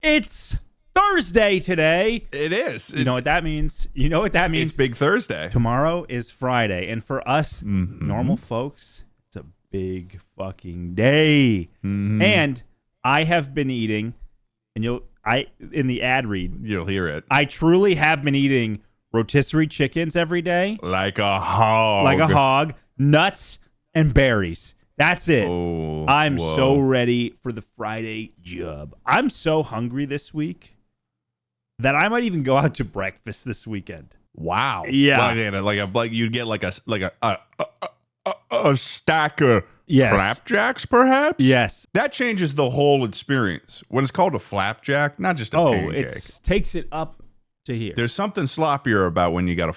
It's Thursday today. It is. You know what that means? You know what that means? It's Big Thursday. Tomorrow is Friday. And for us normal folks, it's a big fucking day. And I have been eating, and in the ad read, you'll hear it. I truly have been eating rotisserie chickens every day. Like a hog. Like a hog. Nuts and berries. That's it. Oh, I'm so ready for the Friday job. I'm so hungry this week that I might even go out to breakfast this weekend. Wow. Yeah. Like you'd get like a stack of flapjacks, perhaps? Yes. That changes the whole experience. When it's called a flapjack, not just a pancake. It takes it up to here. There's something sloppier about when you got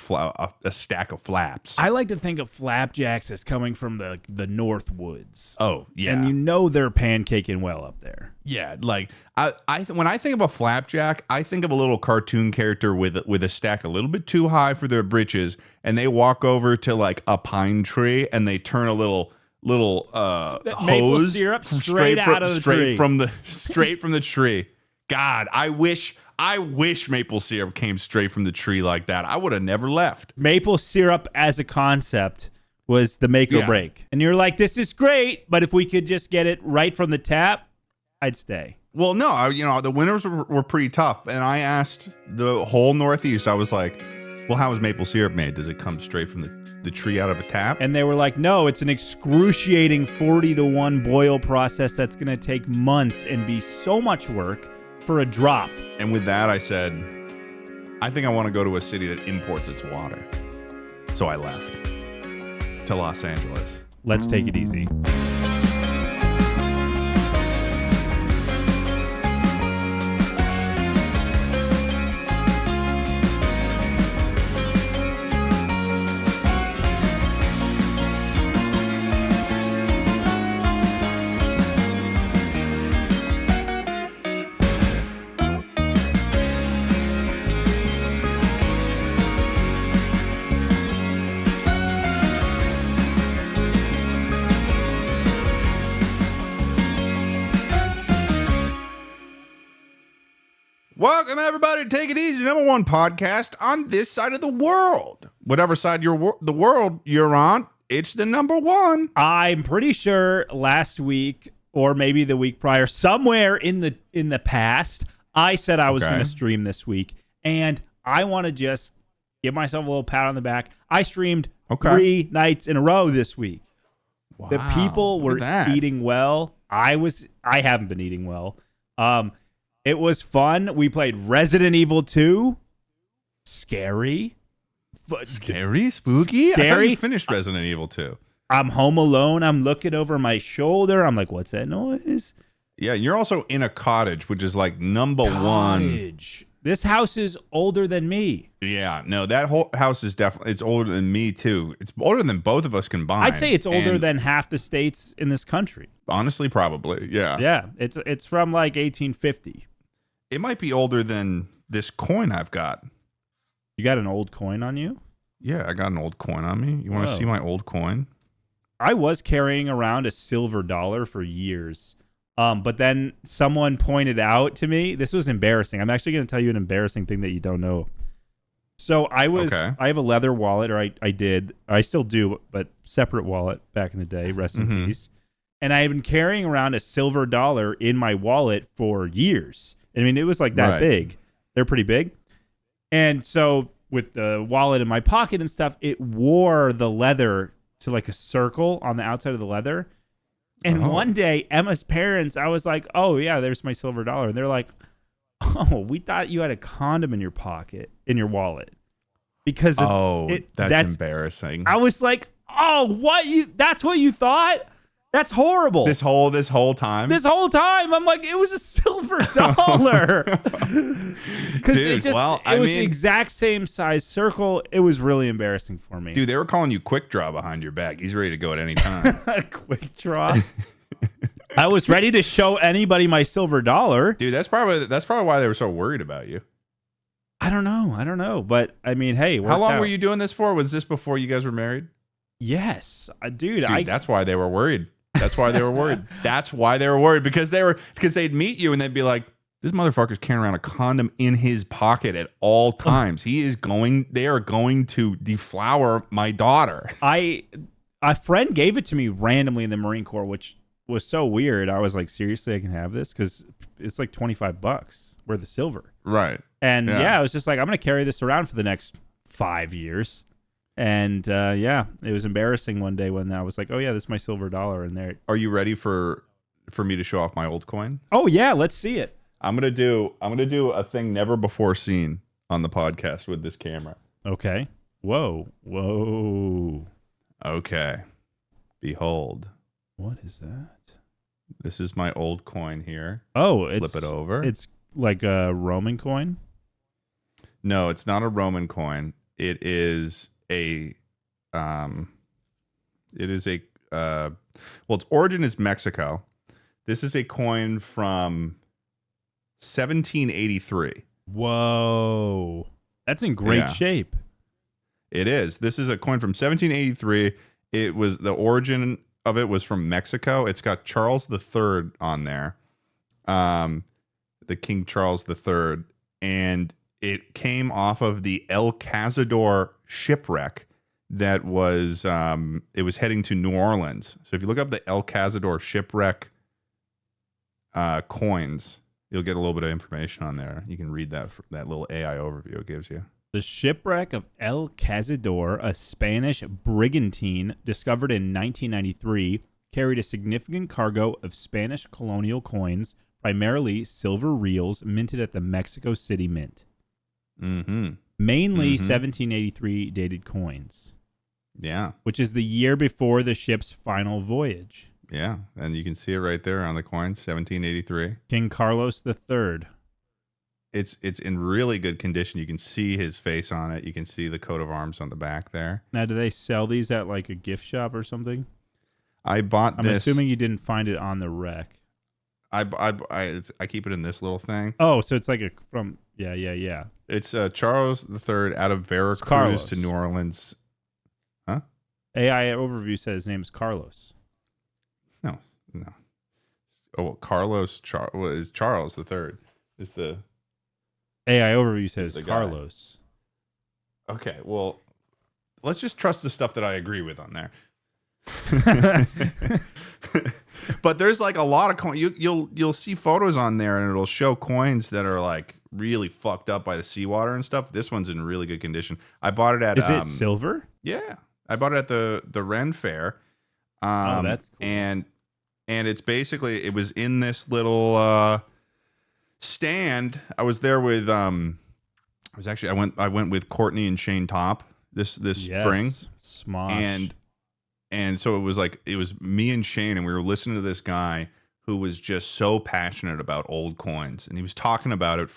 a stack of flaps. I like to think of flapjacks as coming from the North Woods. Oh, yeah. And you know they're pancaking well up there. Yeah, like when I think of a flapjack, I think of a little cartoon character with a stack a little bit too high for their britches, and they walk over to like a pine tree and they turn a little maple hose syrup straight from the tree. God, I wish maple syrup came straight from the tree like that. I would have never left. Maple syrup as a concept was the make or break. And you're like, this is great, but if we could just get it right from the tap, I'd stay. Well, no, the winters were pretty tough. And I asked the whole Northeast, I was like, well, how is maple syrup made? Does it come straight from the tree out of a tap? And they were like, no, it's an excruciating 40-to-1 boil process that's going to take months and be so much work for a drop. And with that, I said, I think I want to go to a city that imports its water. So I left to Los Angeles. Let's take it easy. Welcome, everybody, to Take It Easy, number one podcast on this side of the world. Whatever side the world you're on, it's the number one. I'm pretty sure last week, or maybe the week prior, somewhere in the past, I said I was going to stream this week, and I want to just give myself a little pat on the back. I streamed 3 nights in a row this week. Wow, the people were eating well. I haven't been eating well. It was fun. We played Resident Evil 2. Scary. Scary? Spooky? Scary. I thought you finished Resident Evil 2. I'm home alone. I'm looking over my shoulder. I'm like, what's that noise? Yeah, you're also in a cottage, which is like number one. This house is older than me. Yeah, no, that whole house is definitely, it's older than me too. It's older than both of us combined. I'd say it's older than half the states in this country. Honestly, probably, yeah. Yeah, it's from like 1850. It might be older than this coin I've got. You got an old coin on you? Yeah, I got an old coin on me. You want to see my old coin? I was carrying around a silver dollar for years. But then someone pointed out to me, this was embarrassing. I'm actually going to tell you an embarrassing thing that you don't know. So I have a leather wallet, or I still do, but separate wallet back in the day, rest in peace. And I had been carrying around a silver dollar in my wallet for years. I mean, it was like that big. They're pretty big. And so with the wallet in my pocket and stuff, it wore the leather to like a circle on the outside of the leather. And one day, Emma's parents, I was like, oh, yeah, there's my silver dollar. And they're like, oh, we thought you had a condom in your pocket, in your wallet. Because that's embarrassing. I was like, oh, that's what you thought? That's horrible. This whole time? This whole time. I'm like, it was a silver dollar. Because it was the exact same size circle. It was really embarrassing for me. Dude, they were calling you Quick Draw behind your back. He's ready to go at any time. Quick Draw? I was ready to show anybody my silver dollar. Dude, that's probably why they were so worried about you. I don't know. But, I mean, hey. How long were you doing this for? Was this before you guys were married? Yes. Dude, that's why they were worried. That's why they were worried. That's why they were worried, because they'd meet you and they'd be like, This motherfucker's carrying around a condom in his pocket at all times. They are going to deflower my daughter. A friend gave it to me randomly in the Marine Corps, which was so weird. I was like, seriously, I can have this? Because it's like $25 worth of silver. Right. And I was just like, I'm going to carry this around for the next 5 years. And it was embarrassing one day when I was like, oh yeah, this is my silver dollar. And there. Are you ready for me to show off my old coin? Oh yeah, let's see it. I'm gonna do a thing never before seen on the podcast with this camera. Okay. Whoa. Okay. Behold. What is that? This is my old coin here. Oh, flip it over. It's like a Roman coin? No, it's not a Roman coin. It is a its origin is Mexico. This is a coin from 1783. Whoa. That's in great shape. It is. This is a coin from 1783. It was the origin of it was from Mexico. It's got Charles III on there. The King Charles III, and it came off of the El Cazador shipwreck that was it was heading to New Orleans. So if you look up the El Cazador shipwreck coins, you'll get a little bit of information on there. You can read that little AI overview it gives you. The shipwreck of El Cazador, a Spanish brigantine discovered in 1993, carried a significant cargo of Spanish colonial coins, primarily silver reals minted at the Mexico City Mint. Mm-hmm. Mainly 1783 dated coins. Yeah. Which is the year before the ship's final voyage. Yeah, and you can see it right there on the coin, 1783. King Carlos III. It's in really good condition. You can see his face on it. You can see the coat of arms on the back there. Now, do they sell these at like a gift shop or something? I bought this. I'm assuming you didn't find it on the wreck. I keep it in this little thing. Oh, so it's like yeah. It's Charles III out of Veracruz to New Orleans. Huh? AI overview says his name is Carlos. No. Oh, Carlos is Charles III. Is the AI overview says Carlos. Okay, well, let's just trust the stuff that I agree with on there. But there's like a lot of coins. You'll see photos on there, and it'll show coins that are like really fucked up by the seawater and stuff. This one's in really good condition. I bought it at. Is it silver? Yeah, I bought it at the Ren Fair. Oh, that's cool. And it's basically it was in this little stand. I was there with I went with Courtney and Shane Top this spring. Smosh. And so it was me and Shane, and we were listening to this guy who was just so passionate about old coins, and he was talking about it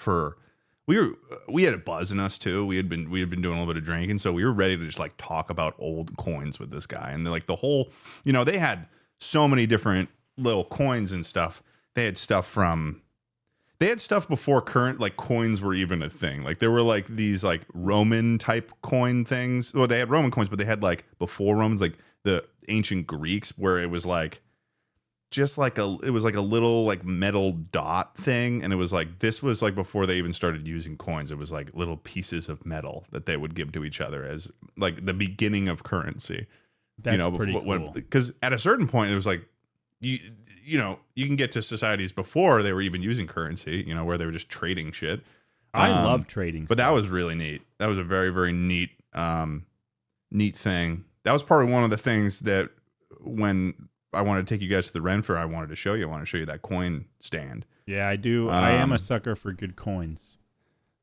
we had a buzz in us too. We had been doing a little bit of drinking, so we were ready to just like talk about old coins with this guy. And like the whole, they had so many different little coins and stuff. They had stuff before current like coins were even a thing. Like there were like these like Roman type coin things. Well, they had Roman coins, but they had like before Romans, like the ancient Greeks, where it was like just like it was like a little like metal dot thing, and it was like this was like before they even started using coins. It was like little pieces of metal that they would give to each other as like the beginning of currency. That's pretty cool. Because at a certain point, it was like you can get to societies before they were even using currency. Where they were just trading shit. I love trading, but that was really neat. That was a very very neat thing. That was part of one of the things that when I wanted to take you guys to the Ren Fair, I wanted to show you. I want to show you that coin stand. Yeah, I do. I am a sucker for good coins.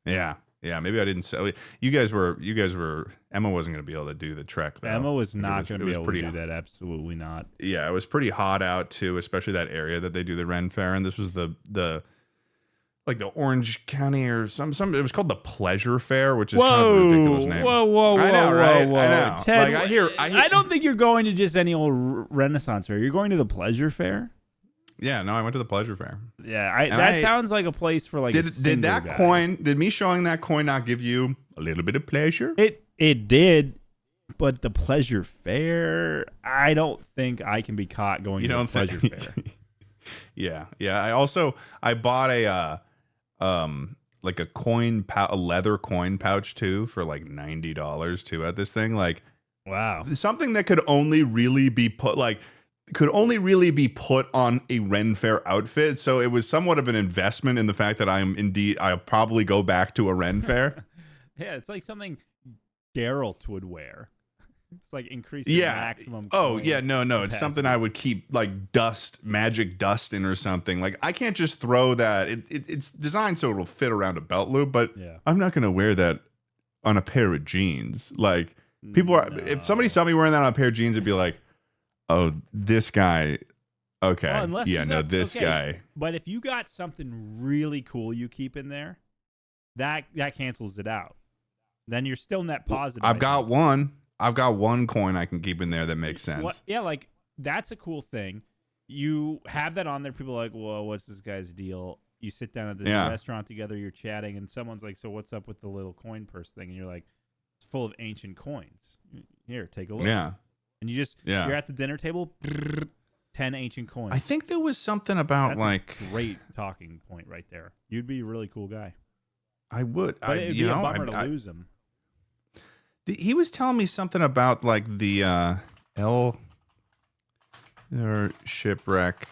Yeah. Maybe I didn't sell. You guys were. Emma wasn't going to be able to do the trek, though. Emma was not going to be able to do that. Absolutely not. Yeah, it was pretty hot out too, especially that area that they do the Ren Fair, and this was the like the Orange County or some. It was called the Pleasure Fair, which is kind of a ridiculous name. Whoa! I know, right? Whoa. I know. Ted, like, I hear. I don't think you're going to just any old Renaissance fair. You're going to the Pleasure Fair. Yeah, no, I went to the Pleasure Fair. Yeah, that sounds like a place for like. Did that guy. Coin? Did me showing that coin not give you a little bit of pleasure? It did, but the Pleasure Fair, I don't think I can be caught going to the Pleasure Fair. Yeah. I bought like a leather coin pouch too for like $90 too at this thing. Like, wow, something that could only really be put on a Ren Fair outfit. So it was somewhat of an investment in the fact that I'll probably go back to a Ren Fair. Yeah, it's like something Geralt would wear. It's like increasing maximum. Oh yeah, no. capacity. It's something I would keep like magic dust in or something. Like I can't just throw that. It's designed so it'll fit around a belt loop, but I'm not gonna wear that on a pair of jeans. Like if somebody saw me wearing that on a pair of jeans, it'd be like, oh, this guy. Okay, well, this guy. But if you got something really cool you keep in there, that cancels it out. Then you're still net positive. I've got one coin I can keep in there that makes sense. Yeah, like that's a cool thing. You have that on there. People are like, well, what's this guy's deal? You sit down at this restaurant together, you're chatting, and someone's like, so what's up with the little coin purse thing? And you're like, it's full of ancient coins. Here, take a look. Yeah. And you're at the dinner table, 10 ancient coins. I think there was something about That's a great talking point right there. You'd be a really cool guy. I would. But it'd be a bummer to lose him. He was telling me something about like the shipwreck.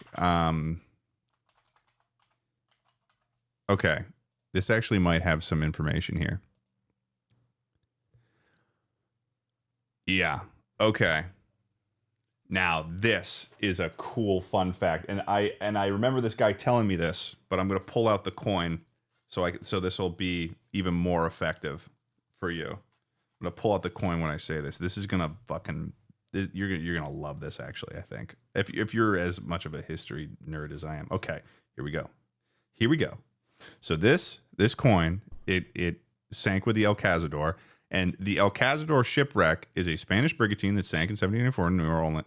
Okay, this actually might have some information here. Yeah. Okay. Now this is a cool fun fact, and I remember this guy telling me this, but I'm going to pull out the coin so this will be even more effective for you. I'm gonna pull out the coin when I say this. This is gonna you're gonna love this actually. I think if you're as much of a history nerd as I am. Okay, here we go. So this coin it sank with the El Cazador, and the El Cazador shipwreck is a Spanish brigantine that sank in 1794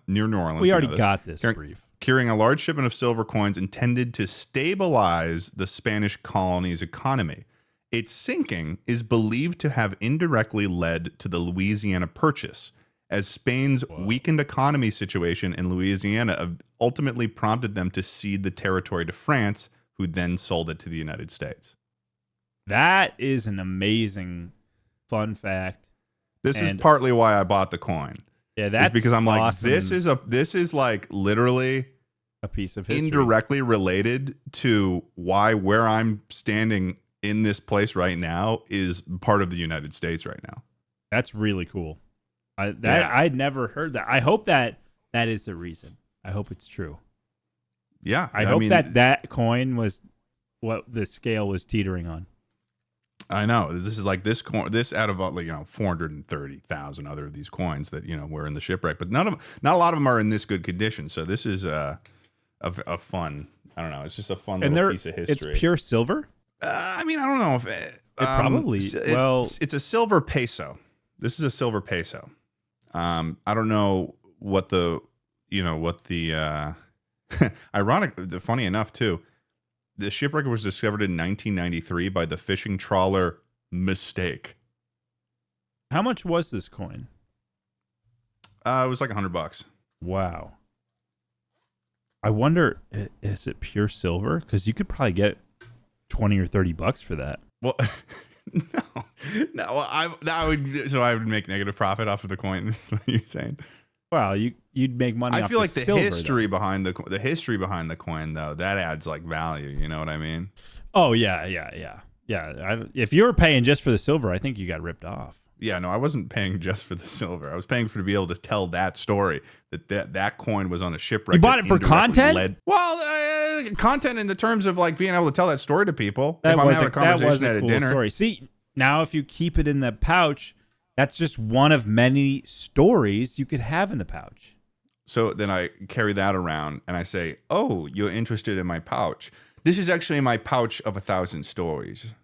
near New Orleans. We already got this brief. Carrying a large shipment of silver coins intended to stabilize the Spanish colony's economy. Its sinking is believed to have indirectly led to the Louisiana Purchase, as Spain's weakened economy situation in Louisiana ultimately prompted them to cede the territory to France, who then sold it to the United States. That is an amazing fun fact. This is partly why I bought the coin. Yeah, that's because I'm awesome. like, this is like literally a piece of history. Indirectly related to where I'm standing in this place right now is part of the United States right now. That's really cool. I'd never heard that. I hope that is the reason. I hope it's true. Yeah. I hope that coin was what the scale was teetering on. I know. This is like this coin. This out of 430,000 other of these coins that were in the shipwreck, but not a lot of them are in this good condition. So this is a fun. I don't know. It's just a fun little piece of history. It's pure silver. I mean, I don't know if it probably. It's a silver peso. This is a silver peso. I don't know what the funny enough too. The shipwreck was discovered in 1993 by the fishing trawler Mistake. How much was this coin? It was like $100. Wow. I wonder, is it pure silver? Because you could probably get $20 or $30 for that. Well, no. I would make negative profit off of the coin. That's what you're saying. Well, you'd make money. I feel like the silver, history behind the history behind the coin, though, that adds like value. You know what I mean? Oh yeah. If you were paying just for the silver, I think you got ripped off. Yeah, no, I wasn't paying just for the silver. I was paying to be able to tell that story that coin was on a shipwreck. You bought it for content? Content in the terms of like being able to tell that story to people. If I'm having a conversation at a dinner. Story. See, now if you keep it in the pouch, that's just one of many stories you could have in the pouch. So then I carry that around and I say, "Oh, you're interested in my pouch? This is actually my pouch of 1,000 stories."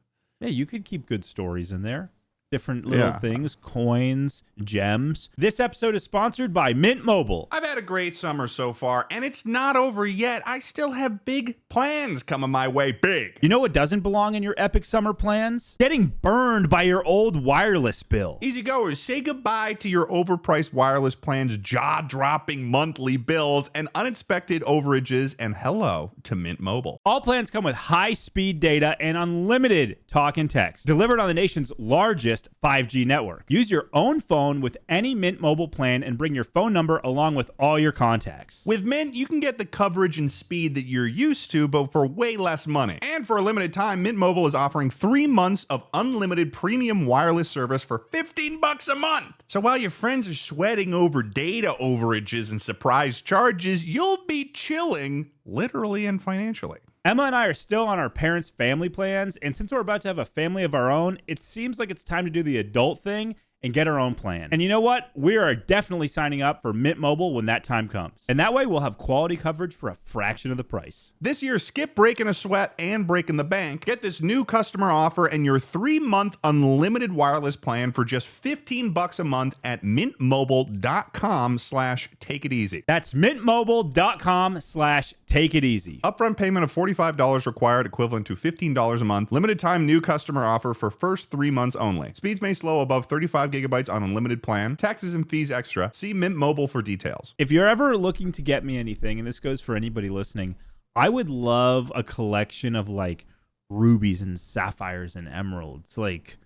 Yeah, you could keep good stories in there. different little things, coins, gems. This episode is sponsored by Mint Mobile. I've had a great summer so far, and it's not over yet. I still have big plans coming my way. Big. You know what doesn't belong in your epic summer plans? Getting burned by your old wireless bill. Easygoers, say goodbye to your overpriced wireless plans, jaw-dropping monthly bills, and unexpected overages, and hello to Mint Mobile. All plans come with high-speed data and unlimited talk and text, delivered on the nation's largest 5G network. Use your own phone with any Mint Mobile plan and bring your phone number along with all your contacts. With Mint, you can get the coverage and speed that you're used to, but for way less money. And for a limited time, Mint Mobile is offering 3 months of unlimited premium wireless service for $15 a month. So while your friends are sweating over data overages and surprise charges, you'll be chilling, literally and financially. Emma and I are still on our parents' family plans, and since we're about to have a family of our own, it seems like it's time to do the adult thing and get our own plan. And you know what? We are definitely signing up for Mint Mobile when that time comes. And that way we'll have quality coverage for a fraction of the price. This year, skip breaking a sweat and breaking the bank. Get this new customer offer and your 3-month unlimited wireless plan for just $15 a month at mintmobile.com/takeiteasy. That's mintmobile.com/takeiteasy. Upfront payment of $45 required, equivalent to $15 a month. Limited time new customer offer for first 3 months only. Speeds may slow above 35 gigabytes on unlimited plan. Taxes and fees extra. See Mint Mobile for details. If you're ever looking to get me anything, and this goes for anybody listening, I would love a collection of like rubies and sapphires and emeralds, like,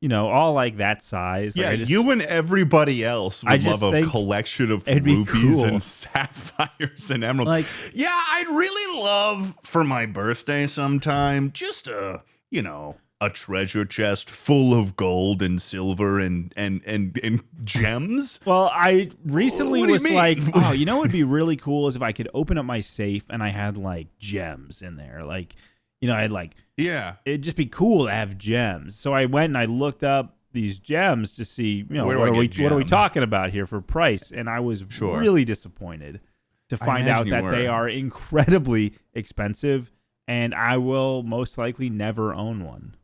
you know, all like that size. Yeah, like you and everybody else would love a collection of rubies and sapphires and emeralds. Like, yeah, I'd really love for my birthday sometime just a treasure chest full of gold and silver and gems. Well, I recently was like, oh, you know what would be really cool is if I could open up my safe and I had like gems in there. Like, you know, I'd like, it'd just be cool to have gems. So I went and I looked up these gems to see, you know, what are we talking about here for price? And I was really disappointed to find out that they are incredibly expensive, and I will most likely never own one.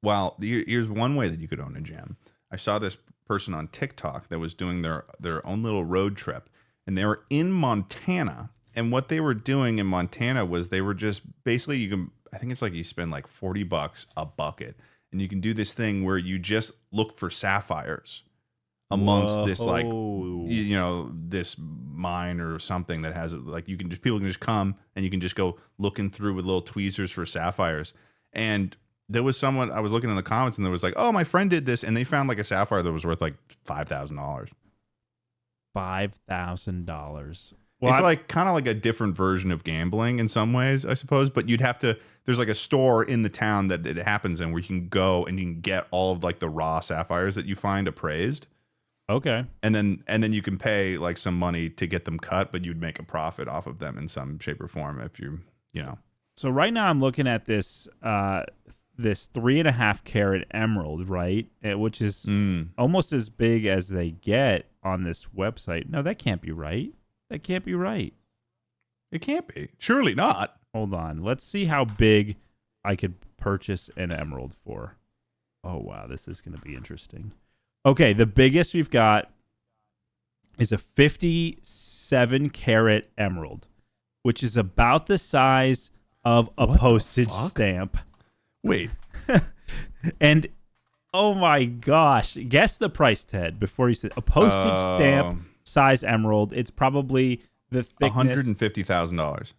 Well, here's one way that you could own a gem. I saw this person on TikTok that was doing their own little road trip, and they were in Montana. And what they were doing in Montana was they were just basically, I think it's like you spend like $40 a bucket, and you can do this thing where you just look for sapphires amongst this, like, this mine or something that has like, people can just come and you can just go looking through with little tweezers for sapphires. And there was someone, I was looking in the comments, and there was like, oh, my friend did this, and they found like a sapphire that was worth like $5,000. $5,000. Well, it's like kind of like a different version of gambling in some ways, I suppose. But you'd have to. There's like a store in the town that it happens in where you can go and you can get all of like the raw sapphires that you find appraised. Okay. And then you can pay like some money to get them cut, but you'd make a profit off of them in some shape or form if you know. So right now I'm looking at this 3.5 carat emerald, right? Which is almost as big as they get on this website. No, that can't be right. That can't be right. It can't be. Surely not. Hold on. Let's see how big I could purchase an emerald for. Oh, wow. This is going to be interesting. Okay, the biggest we've got is a 57 carat emerald, which is about the size of a postage stamp. Wait. And oh my gosh, guess the price, Ted, before you said a postage stamp size emerald. It's probably the thickness. $150,000.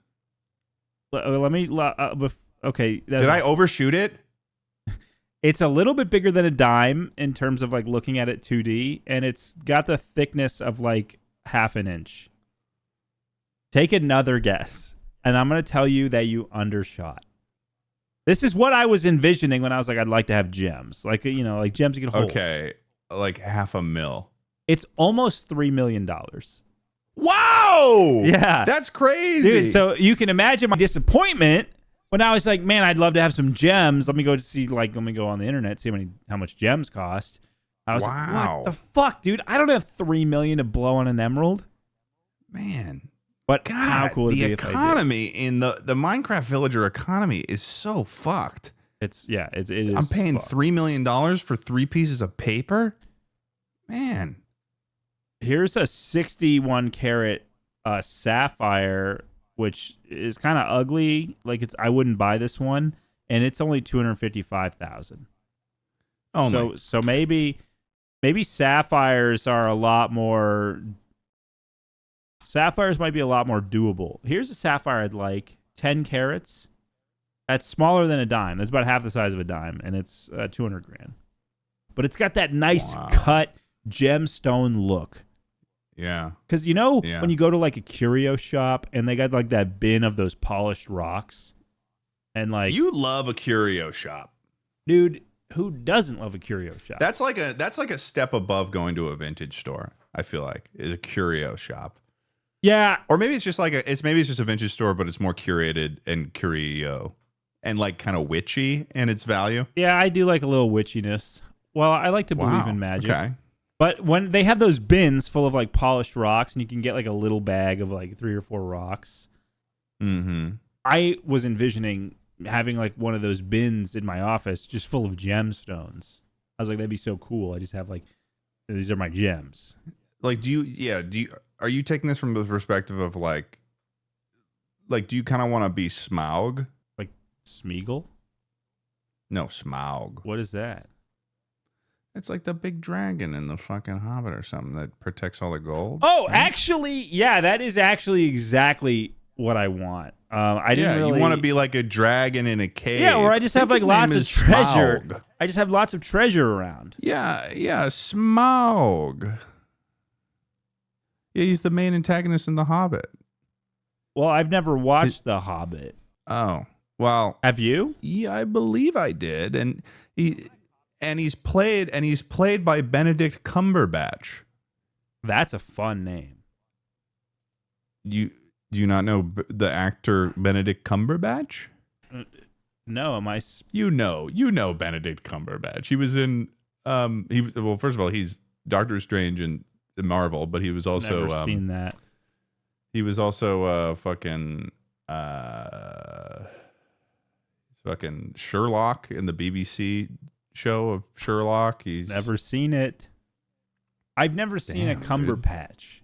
Let me. Okay. Did I overshoot it? It's a little bit bigger than a dime in terms of like looking at it 2D, and it's got the thickness of like half an inch. Take another guess, and I'm going to tell you that you undershot. This is what I was envisioning when I was like, I'd like to have gems. Like, you know, like gems you can hold. Okay, like $500,000. It's almost $3 million. Wow! Yeah. That's crazy. Dude, so you can imagine my disappointment when I was like, man, I'd love to have some gems. Let me go on the internet, see how much gems cost. I was like, what the fuck, dude? I don't have $3 million to blow on an emerald. Man. But God, how cool would it be if I did? The economy in the Minecraft villager economy is so fucked. It is. I'm paying $3 million for 3 pieces of paper. Man, Here's a 61 karat sapphire, which is kind of ugly. Like I wouldn't buy this one, and it's only 255,000. Oh, so maybe sapphires are a lot more. Sapphires might be a lot more doable. Here's a sapphire I'd like, 10 carats. That's smaller than a dime. That's about half the size of a dime, and it's 200 grand. But it's got that nice cut gemstone look. Yeah. Because when you go to like a curio shop and they got like that bin of those polished rocks, and like you love a curio shop, dude. Who doesn't love a curio shop? That's like a step above going to a vintage store. I feel like is a curio shop. Yeah. Or maybe it's just a vintage store, but it's more curated and curio and like kind of witchy in its value. Yeah, I do like a little witchiness. Well, I like to believe in magic. Okay. But when they have those bins full of like polished rocks and you can get like a little bag of like 3 or 4 rocks. Mm-hmm. I was envisioning having like one of those bins in my office just full of gemstones. I was like, that'd be so cool. I just have like, these are my gems. Like, are you taking this from the perspective of like, do you kind of want to be Smaug? Like Smeagol? No, Smaug. What is that? It's like the big dragon in the fucking Hobbit or something that protects all the gold. Oh, right? Actually, yeah, that is actually exactly what I want. I didn't really... you want to be like a dragon in a cave. Yeah, or I just have like lots of treasure. Smaug. I just have lots of treasure around. Yeah, Smaug. Yeah, he's the main antagonist in The Hobbit. Well, I've never watched The Hobbit. Oh, well. Have you? Yeah, I believe I did. And he's played by Benedict Cumberbatch. That's a fun name. Do you not know the actor Benedict Cumberbatch? No, am I? You know Benedict Cumberbatch. He was in first of all, he's Doctor Strange in Marvel, but he was also never seen that. He was also fucking Sherlock in the BBC show of Sherlock. He's never seen it. I've never seen a Cumberpatch.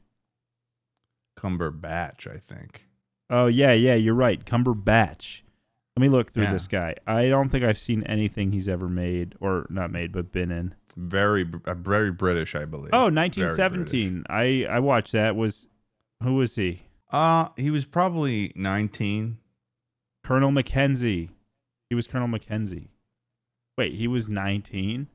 Cumberbatch, I think. Oh yeah, you're right. Cumberbatch. Let me look through this guy. I don't think I've seen anything he's ever made, or not made, but been in. Very British, I believe. Oh, 1917. I watched that. Who was he? He was probably 19. Colonel Mackenzie. He was Colonel Mackenzie. Wait, he was 19?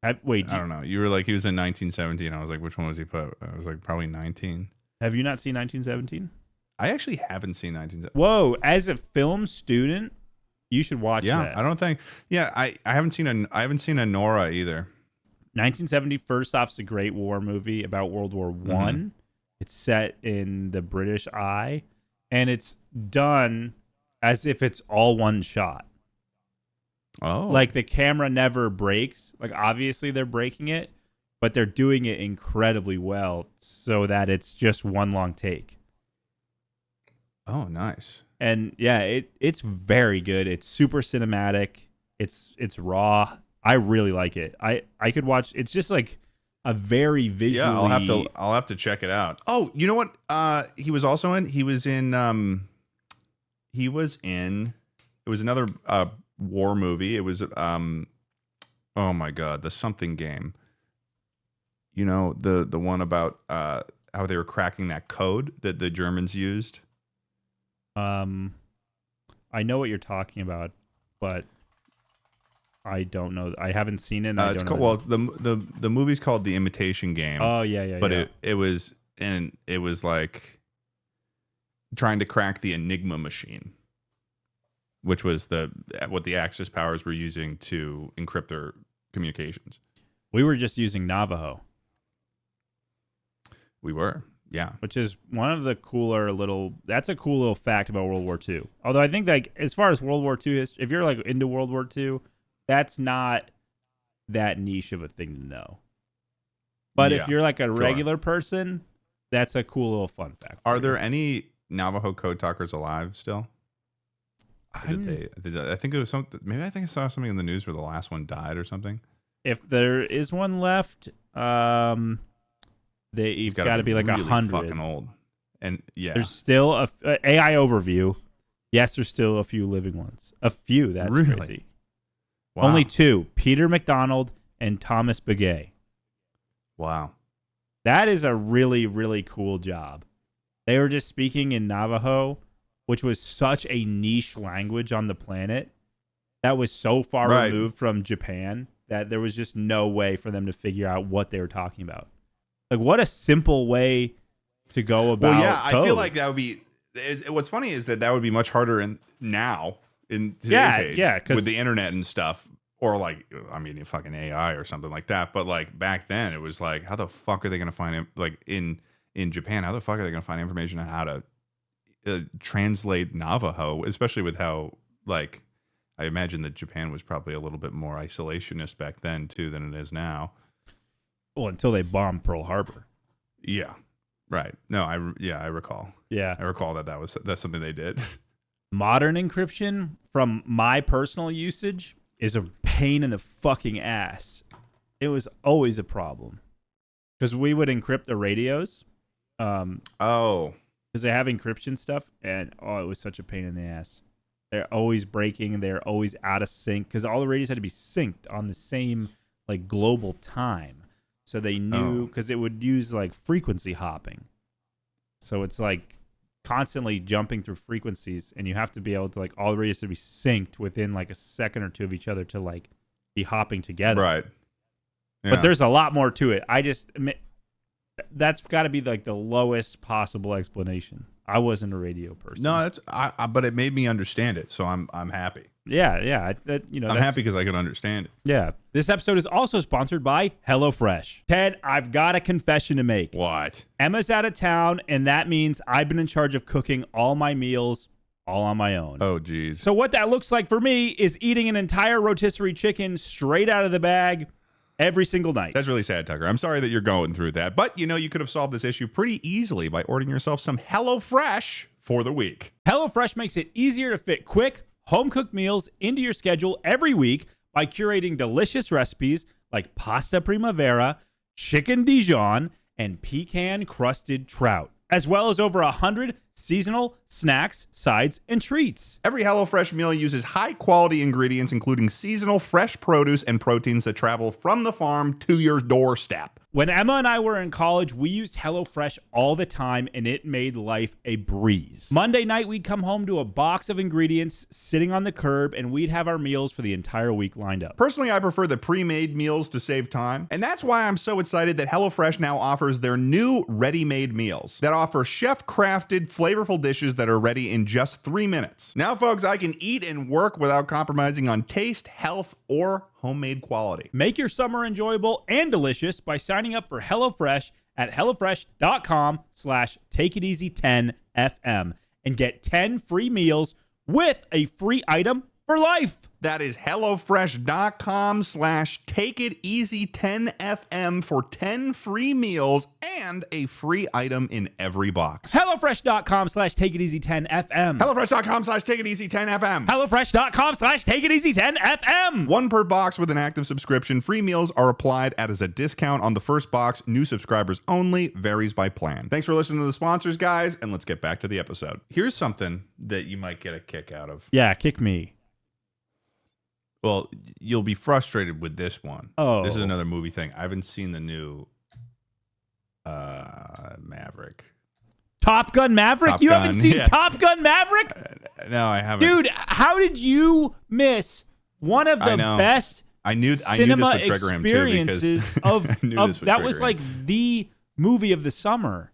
I don't know. You were like, he was in 1917. I was like, which one was he put? I was like, probably 19. Have you not seen 1917? I actually haven't seen 1917. Whoa, as a film student, you should watch that. I don't think. Yeah, I haven't seen a Nora either. 1970, first off, is a great war movie about World War One. Mm-hmm. It's set in the British Eye, and it's done as if it's all one shot. Oh. Like the camera never breaks. Like obviously they're breaking it, but they're doing it incredibly well so that it's just one long take. Oh, nice. And yeah, it's very good. It's super cinematic. It's raw. I really like it. I could watch. It's just like a very visually. Yeah, I'll have to check it out. Oh, you know what? He was also in. It was another war movie. It was oh my god, the something game. You know, the one about how they were cracking that code that the Germans used. I know what you're talking about, but I don't know. I haven't seen it. It's called, well, the movie's called The Imitation Game. Oh yeah. But it was like trying to crack the Enigma machine, which was what the Axis powers were using to encrypt their communications. We were just using Navajo. We were. Yeah. Which is one of the that's a cool little fact about World War II. Although I think like as far as World War II history, if you're like into World War II, that's not that niche of a thing to know. But if you're like a regular person, that's a cool little fun fact. Are there any Navajo code talkers alive still? Or I think it was something. Maybe I think I saw something in the news where the last one died or something. If there is one left, you've got to be like really 100. Fucking old. And yeah, there's still a AI overview. Yes, there's still a few living ones. A few. That's really crazy. Wow. Only 2: Peter McDonald and Thomas Begay. Wow. That is a really, really cool job. They were just speaking in Navajo, which was such a niche language on the planet that was so far removed from Japan that there was just no way for them to figure out what they were talking about. Like, what a simple way to go about. Well, yeah, code. I feel like that would be. What's funny is that would be much harder in today's age, with the internet and stuff, or like, I mean, fucking AI or something like that. But like back then, it was like, how the fuck are they going to find like in Japan? How the fuck are they going to find information on how to translate Navajo, especially with how, like, I imagine that Japan was probably a little bit more isolationist back then too than it is now. Well, until they bombed Pearl Harbor. Yeah. Right. No, I recall. Yeah. I recall that's something they did. Modern encryption, from my personal usage, is a pain in the fucking ass. It was always a problem. Because we would encrypt the radios. Because they have encryption stuff, and it was such a pain in the ass. They're always breaking, they're always out of sync, because all the radios had to be synced on the same like global time. So they knew, because it would use like frequency hopping. So it's like constantly jumping through frequencies, and you have to be able to, like, all the radios to be synced within like a second or two of each other to like be hopping together. Right. Yeah. But there's a lot more to it. That's got to be like the lowest possible explanation. I wasn't a radio person. No, but it made me understand it, so I'm happy. Yeah. I'm happy because I can understand it. Yeah. This episode is also sponsored by HelloFresh. Ted, I've got a confession to make. What? Emma's out of town, and that means I've been in charge of cooking all my meals all on my own. Oh, geez. So what that looks like for me is eating an entire rotisserie chicken straight out of the bag every single night. That's really sad, Tucker. I'm sorry that you're going through that. But, you could have solved this issue pretty easily by ordering yourself some HelloFresh for the week. HelloFresh makes it easier to fit quick, home-cooked meals into your schedule every week by curating delicious recipes like pasta primavera, chicken Dijon, and pecan-crusted trout, as well as over 100 seasonal snacks, sides, and treats. Every HelloFresh meal uses high-quality ingredients, including seasonal fresh produce and proteins that travel from the farm to your doorstep. When Emma and I were in college, we used HelloFresh all the time, and it made life a breeze. Monday night, we'd come home to a box of ingredients sitting on the curb, and we'd have our meals for the entire week lined up. Personally, I prefer the pre-made meals to save time, and that's why I'm so excited that HelloFresh now offers their new ready-made meals that offer chef-crafted, flavorful dishes that are ready in just 3 minutes. Now, folks, I can eat and work without compromising on taste, health, or homemade quality. Make your summer enjoyable and delicious by signing up for HelloFresh at HelloFresh.com/takeiteasy10FM and get 10 free meals with a free item for life. That is HelloFresh.com/takeiteasy10FM for 10 free meals and a free item in every box. HelloFresh.com/takeiteasy10FM. HelloFresh.com/takeiteasy10FM. HelloFresh.com/takeiteasy10FM. One per box with an active subscription. Free meals are applied as a discount on the first box. New subscribers only. Varies by plan. Thanks for listening to the sponsors, guys, and let's get back to the episode. Here's something that you might get a kick out of. Yeah, kick me. Well, you'll be frustrated with this one. Oh. This is another movie thing. I haven't seen the new Maverick. Top Gun Maverick? You haven't seen Top Gun Maverick? No, I haven't. Dude, how did you miss one of the best cinema this would trigger him too, experiences that was like the movie of the summer?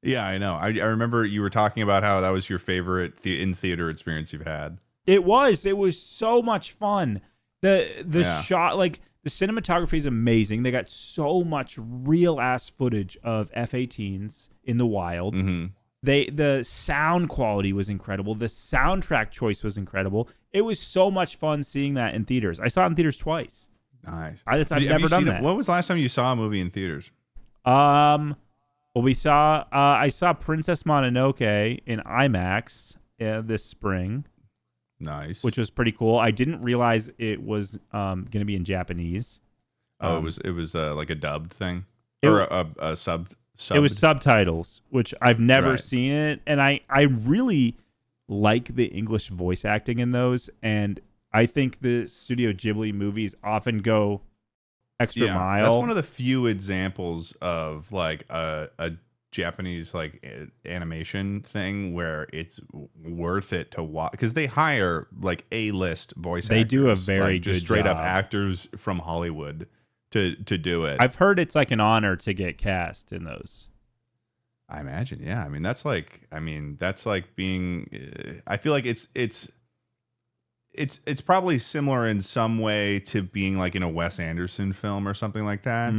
Yeah, I know. I remember you were talking about how that was your favorite in theater experience you've had. It was so much fun. The shot, like, the cinematography is amazing. They got so much real ass footage of F-18s in the wild. Mm-hmm. The sound quality was incredible. The soundtrack choice was incredible. It was so much fun seeing that in theaters. I saw it in theaters twice. Nice. I've never done that. When was the last time you saw a movie in theaters? Well, I saw Princess Mononoke in IMAX this spring. Nice. which was pretty cool. I didn't realize it was going to be in Japanese. It was like a dubbed thing It- or a sub. It was subtitles, which I've never Right. seen it, and I really like the English voice acting in those, and I think the Studio Ghibli movies often go extra mile. That's one of the few examples of like a Japanese like animation thing where it's worth it to watch because they hire like A-list voice actors. They do a very like, just good straight job. up actors from Hollywood to do it. I've heard it's like an honor to get cast in those. I imagine, yeah. I mean, that's like being. I feel like it's probably similar in some way to being like in a Wes Anderson film or something like that.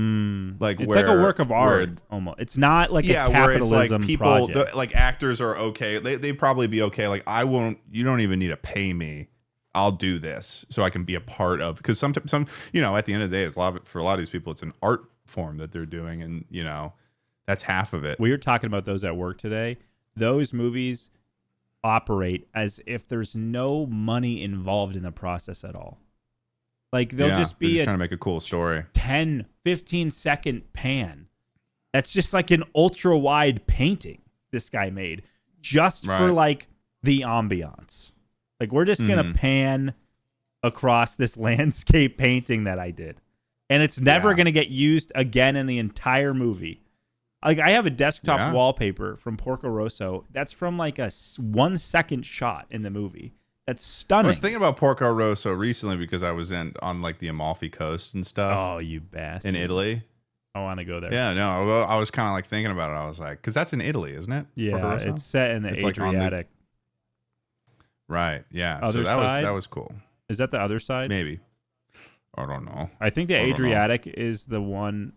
Like It's where, like a work of art where, almost. It's not like a where it's like capitalism people, project. like actors are okay. They probably be okay. Like I won't. You don't even need to pay me. I'll do this so I can be a part of. Because some at the end of the day, for a lot of these people, it's an art form that they're doing, and that's half of it. We were talking about those at work today. Those movies operate as if there's no money involved in the process at all. Like they'll just be trying to make a cool story. 10, 15-second pan. That's just like an ultra wide painting this guy made just for like the ambiance. Like we're just going to pan across this landscape painting that I did. And it's never going to get used again in the entire movie. Like I have a desktop wallpaper from Porco Rosso. That's from like a 1 second shot in the movie. That's stunning. I was thinking about Porco Rosso recently because I was on like the Amalfi Coast and stuff. Oh, you bastard. In Italy. I want to go there. Yeah, no, I was kind of like thinking about it. I was like, because that's in Italy, isn't it? Yeah, it's set in the Adriatic. Right, yeah. Other so side? that was cool. Is that the other side? Maybe. I don't know. I think the Adriatic is the one.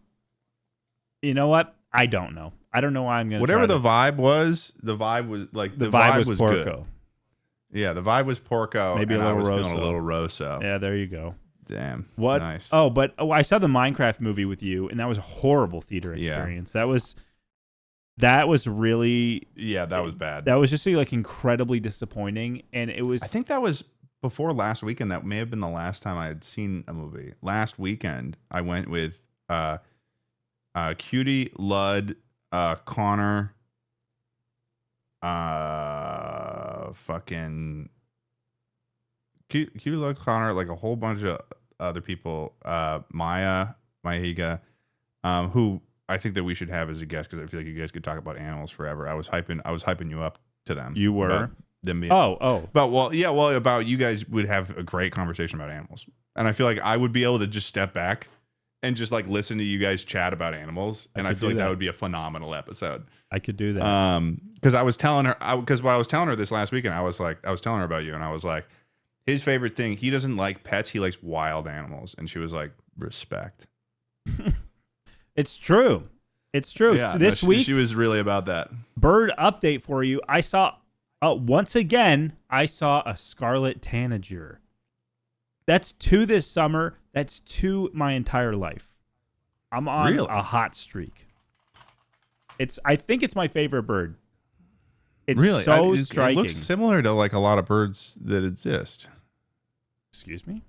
You know what? I don't know. I don't know why I'm going to. Whatever the vibe was like the vibe was Porco. Good. Yeah, the vibe was Porco. Maybe a little I was Rosso. feeling a little Rosso. Yeah, there you go. Damn. What? Nice. But I saw the Minecraft movie with you, and that was a horrible theater experience. Yeah. That was really. Yeah, that was bad. That was just like incredibly disappointing, and it was. I think that was before last weekend. That may have been the last time I had seen a movie. Last weekend, I went with Cutie, Lud, Connor, fucking Cutie, Lud, Connor, like a whole bunch of other people, Maya, Higa, who I think that we should have as a guest because I feel like you guys could talk about animals forever. I was hyping you up to them. You were. Well, about you guys would have a great conversation about animals, and I feel like I would be able to just step back and just like listen to you guys chat about animals, and I feel like that would be a phenomenal episode. I could do that. Because I was telling her, because what I was telling her this last weekend, I was telling her about you, and I was like, his favorite thing, he doesn't like pets, he likes wild animals, and she was like, respect. It's true. It's true. Yeah, This week, she was really about that. Bird update for you. I saw, once again, I saw a Scarlet Tanager. That's 2 this summer. That's 2 my entire life. I'm on a hot streak. I think it's my favorite bird. It's really so striking. It looks similar to like a lot of birds that exist. Excuse me?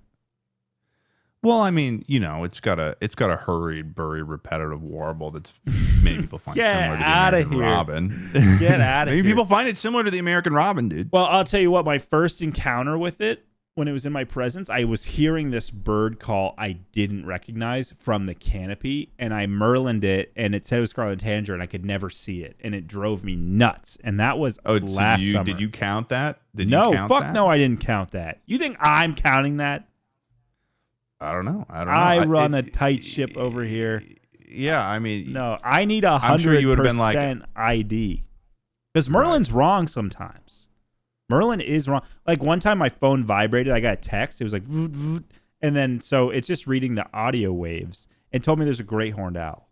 Well, I mean, it's got a hurried, buried, repetitive warble that's many people find similar to the American robin. Get out of here. Maybe people find it similar to the American robin, dude. Well, I'll tell you what, my first encounter with it, when it was in my presence, I was hearing this bird call I didn't recognize from the canopy, and I Merlined it, and it said it was Scarlet Tanager, and I could never see it, and it drove me nuts. And that was last summer. Did you count that? No, I didn't count that. You think I'm counting that? I don't know. I run a tight ship over here. Yeah, I mean, no, I need 100% sure you would have been like ID, because Merlin's wrong sometimes. Merlin is wrong. Like one time, my phone vibrated. I got a text. It was like, voot, voot, and then so it's just reading the audio waves and told me there's a great horned owl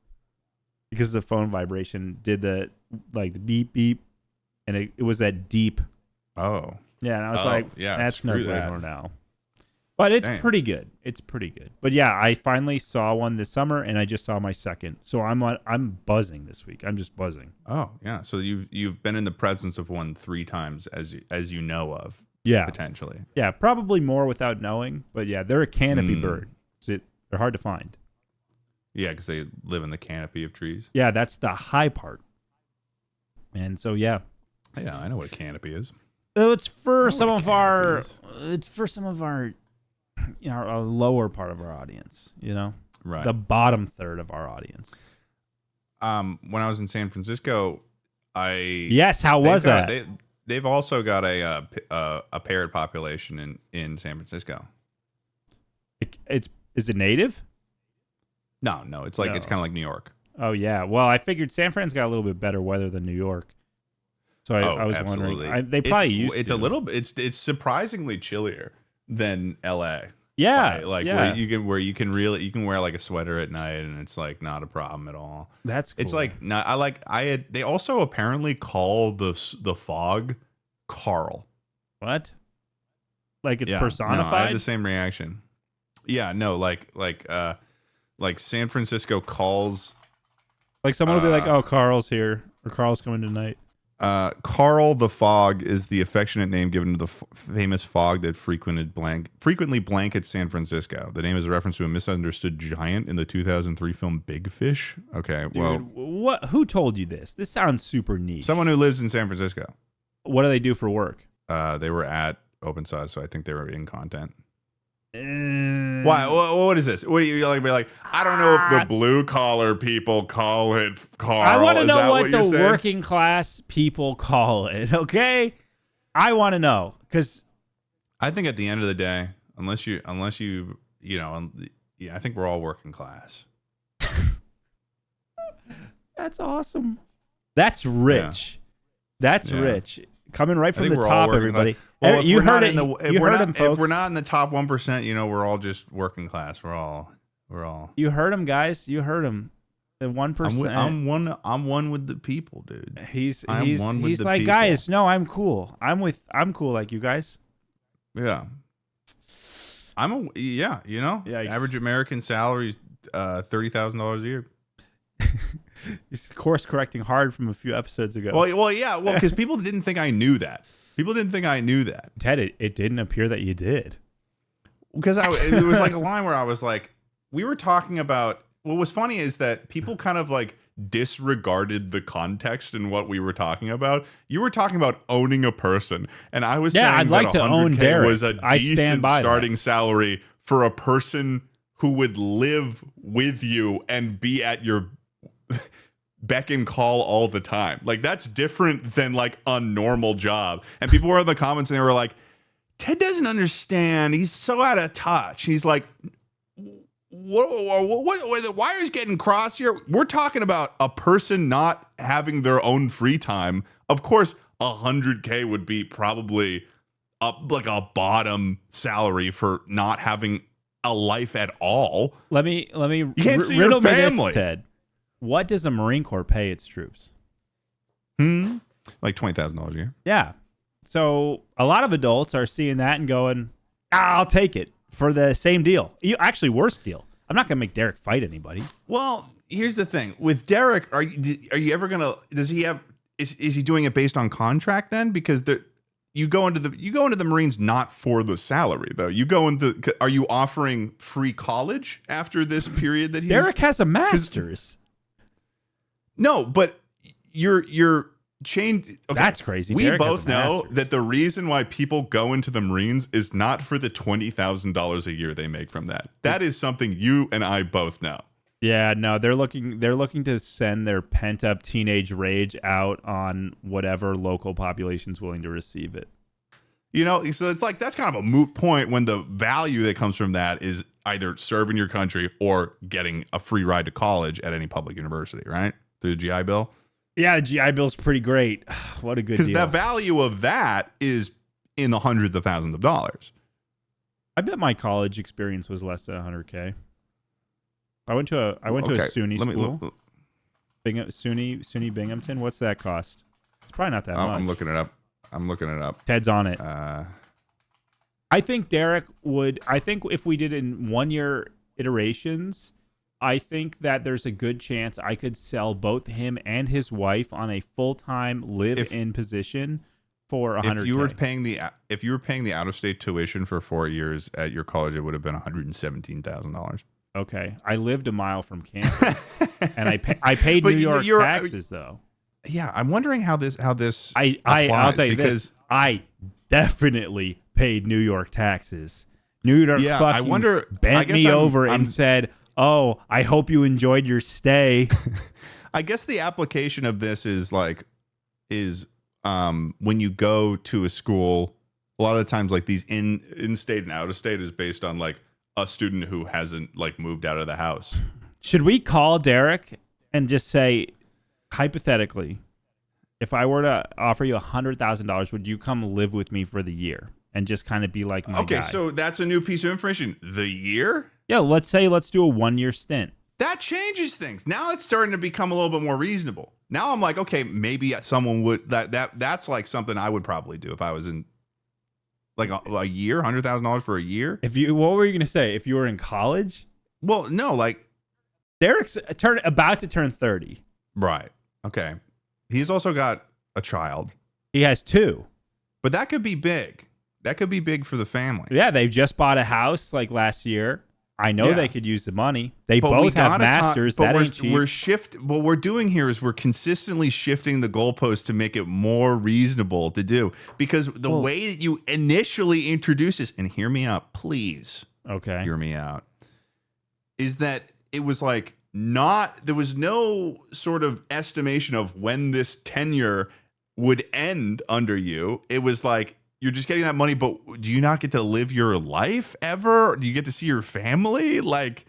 because the phone vibration did the beep beep, and it was that deep. Oh, yeah, and I was like, yeah, that's no great horned owl. But it's pretty good. It's pretty good. But yeah, I finally saw one this summer, and I just saw my second. So I'm buzzing this week. I'm just buzzing. Oh yeah. So you've been in the presence of one 3 times as you know of. Yeah. potentially. Yeah, probably more without knowing. But yeah, they're a canopy bird. So they're hard to find. Yeah, because they live in the canopy of trees. Yeah, that's the high part. And so, yeah. Yeah, I know what a canopy is. So it's for some what a of our, canopy it's for some of our, our lower part of our audience, Right. The bottom third of our audience. When I was in San Francisco, Yes, how was that? They've also got a parrot population in San Francisco. Is it native? No, it's like it's kind of like New York. Oh yeah. Well, I figured San Fran's got a little bit better weather than New York. So I was absolutely. wondering. They probably used to. It's a little. It's surprisingly chillier than L.A. Yeah, where you can wear like a sweater at night and it's like not a problem at all. That's cool. It's like they also apparently call the fog Carl. What? Like it's personified? No, I had the same reaction. Yeah, no, like San Francisco calls. Like someone will be like, "Oh, Carl's here," or "Carl's coming tonight." Carl the Fog is the affectionate name given to the famous fog that frequently blankets San Francisco. The name is a reference to a misunderstood giant in the 2003 film Big Fish. Okay, Dude, what? Who told you this? This sounds super neat. Someone who lives in San Francisco. What do they do for work? They were at Open Size, so I think they were in content. Why? What is this? What do you like? I don't know if the blue collar people call it Carl. I want to know what the working class people call it. Okay, I want to know because I think at the end of the day, unless you, I think we're all working class. That's awesome. That's rich. Yeah. That's rich. Coming right from the top, everybody. Well, you heard it. If we're not in the top 1%, we're all just working class. We're all. You heard him, guys. You heard him. The 1%. I'm one with the people, dude. He's like, people. Guys, no, I'm cool. I'm cool like you guys. Yeah. Average American salary is $30,000 a year. He's course correcting hard from a few episodes ago. Well, because people didn't think I knew that. Ted, it didn't appear that you did. Because it was like a line where I was like, we were talking about. What was funny is that people kind of like disregarded the context in what we were talking about. You were talking about owning a person, and I was saying I'd like that to own Derek. Was a decent starting salary for a person who would live with you and be at your beck and call all the time. Like that's different than like a normal job. And people were in the comments and they were like, Ted doesn't understand. He's so out of touch. He's like, what the wire's getting crossed here. We're talking about a person not having their own free time. Of course, $100K would be probably like a bottom salary for not having a life at all. Let me you can't see your family. This, Ted. What does the Marine Corps pay its troops? Like $20,000 a year. Yeah. So a lot of adults are seeing that and going, I'll take it for the same deal. Actually, worse deal. I'm not going to make Derek fight anybody. Well, here's the thing. With Derek, are you ever going to, does he have, is he doing it based on contract then? Because you go into the Marines not for the salary though. Are you offering free college after this period that Derek has a master's? No, but you're chained. Okay. That's crazy. We Derek both know that the reason why people go into the Marines is not for the $20,000 a year they make from that. That is something you and I both know. Yeah, no, they're looking to send their pent up teenage rage out on whatever local population's willing to receive it. So it's like that's kind of a moot point when the value that comes from that is either serving your country or getting a free ride to college at any public university, right? Through the GI Bill. Yeah, the GI Bill's pretty great. What a good deal. Because the value of that is in the hundreds of thousands of dollars. I bet my college experience was less than $100K. I went to a SUNY school. SUNY Binghamton. What's that cost? It's probably not that much. I'm looking it up. Ted's on it. I think Derek would. I think if we did in 1 year iterations, I think that there's a good chance I could sell both him and his wife on a full-time live-in position for 100. If you were paying the out of state tuition for 4 years at your college, it would have been $117,000. Okay, I lived a mile from campus, and I paid New York taxes though. Yeah, I'm wondering how this I'll tell you this. I definitely paid New York taxes. New York bent me over and said, "Oh, I hope you enjoyed your stay." I guess the application of this is when you go to a school, a lot of times like these in-state and out-of-state is based on like a student who hasn't like moved out of the house. Should we call Derek and just say, hypothetically, if I were to offer you $100,000, would you come live with me for the year and just kind of be like my guy? So that's a new piece of information. The year? Yeah, let's do a 1-year stint. That changes things. Now it's starting to become a little bit more reasonable. Now I'm like, okay, maybe someone would that's like something I would probably do if I was in like a year, $100,000 for a year. What were you gonna say? If you were in college? Well, no, like Derek's about to turn 30. Right. Okay. He's also got a child. He has 2. But that could be big. That could be big for the family. Yeah, they've just bought a house like last year. I know they could use the money. They both have masters. That ain't cheap. What we're doing here is we're consistently shifting the goalposts to make it more reasonable to do. Because the way that you initially introduce this, and hear me out, please. Okay. Hear me out. Is that it was like there was no sort of estimation of when this tenure would end under you. It was like, you're just getting that money, but do you not get to live your life ever? Do you get to see your family? Like,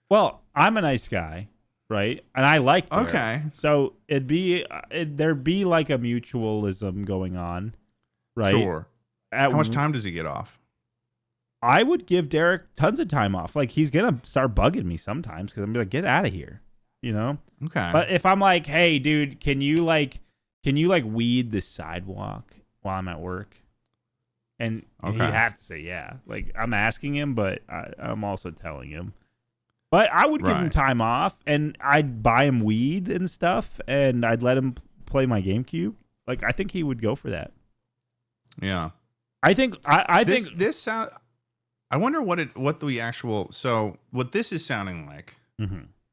well, I'm a nice guy, right? And I like Derek. Okay. So there'd be like a mutualism going on, right? Sure. How much time does he get off? I would give Derek tons of time off. Like, he's gonna start bugging me sometimes because I'm gonna be like, get out of here, you know? Okay. But if I'm like, hey, dude, can you weed the sidewalk while I'm at work? And he'd have to say, yeah. Like, I'm asking him, but I'm also telling him. But I would give him time off, and I'd buy him weed and stuff, and I'd let him play my GameCube. Like, I think he would go for that. Yeah. I think this sound. I wonder what this is sounding like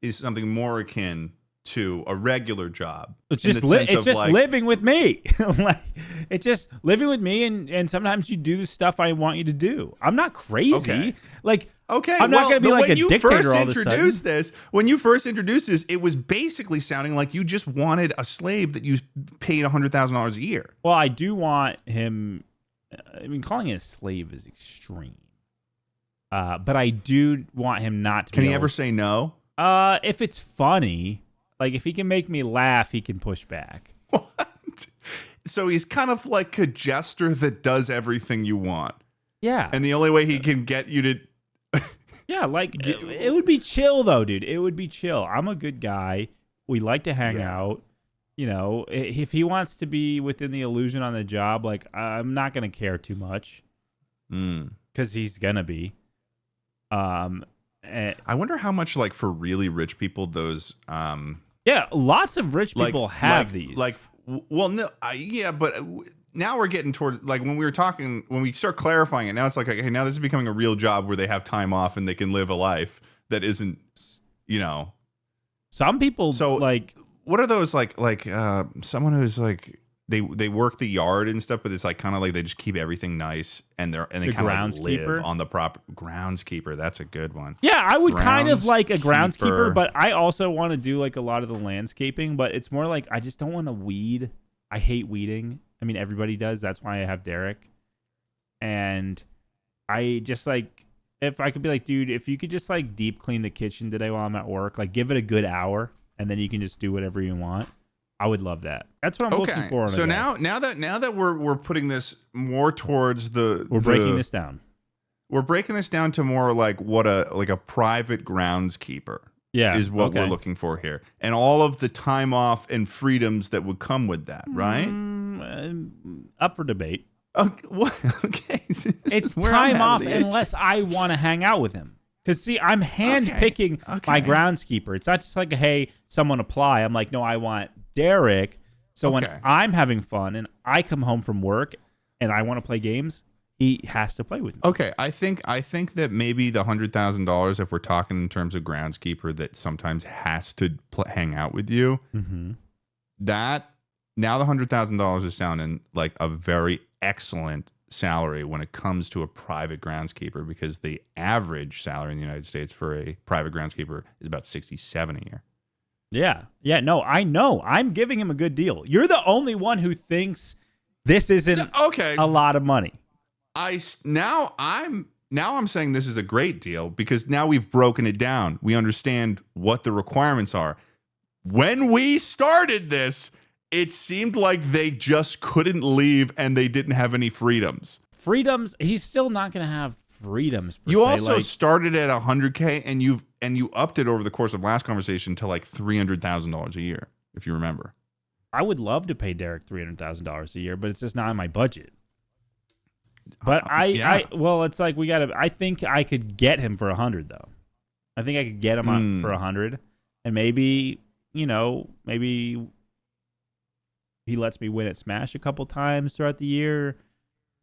is something more akin to a regular job. It's just living with me. Like, it's just living with me, and sometimes you do the stuff I want you to do. I'm not crazy. Okay. Like, okay, I'm not going to be like a dictator all of a sudden. When you first introduced this, it was basically sounding like you just wanted a slave that you paid $100,000 a year. Well, I do want him. I mean, calling it a slave is extreme. But I do want him not to. Can he ever say no? If it's funny. Like, if he can make me laugh, he can push back. What? So he's kind of like a jester that does everything you want. Yeah. And the only way he can get you to... Yeah, like, it would be chill, though, dude. It would be chill. I'm a good guy. We like to hang out. You know, if he wants to be within the illusion on the job, like, I'm not going to care too much. Because he's going to be. I wonder how much, like, for really rich people, those... Yeah, lots of rich people have these. But now we're getting towards, like, when we start clarifying it, now it's like, okay, now this is becoming a real job where they have time off and they can live a life that isn't, you know. Some people, like. What are those, like someone who's, like, they work the yard and stuff, but it's, like, kind of like they just keep everything nice and they kind of like live on the proper groundskeeper. That's a good one. Yeah, I would kind of like a groundskeeper, but I also want to do, like, a lot of the landscaping, but it's more like I just don't want to weed. I hate weeding. I mean, everybody does. That's why I have Derek. And I just, like, if I could be like, dude, if you could just, like, deep clean the kitchen today while I'm at work, like, give it a good hour, and then you can just do whatever you want. I would love that. That's what I'm looking for. So now that we're putting this more towards we're breaking this down. We're breaking this down to more like what a private groundskeeper is what we're looking for here, and all of the time off and freedoms that would come with that, right? Up for debate. Okay. It's time off unless I want to hang out with him. Because, see, I'm hand-picking my groundskeeper. It's not just like, hey, someone apply. I'm like, no, I want Derek So when I'm having fun and I come home from work and I want to play games, he has to play with me. Okay, I think that maybe the $100,000, if we're talking in terms of groundskeeper, that sometimes has to hang out with you. Mm-hmm. That now the $100,000 is sounding like a very excellent salary when it comes to a private groundskeeper, because the average salary in the United States for a private groundskeeper is about $67 a year. Yeah. No, I know. I'm giving him a good deal. You're the only one who thinks this isn't a lot of money. Now I'm saying this is a great deal because now we've broken it down. We understand what the requirements are. When we started this, it seemed like they just couldn't leave and they didn't have any freedoms. He's still not going to have freedoms. You also started at $100K and you upped it over the course of last conversation to like $300,000 a year, if you remember. I would love to pay Derek $300,000 a year, but it's just not in my budget. But it's like I think I could get him for 100 though. I think I could get him on for 100, and maybe he lets me win at Smash a couple times throughout the year,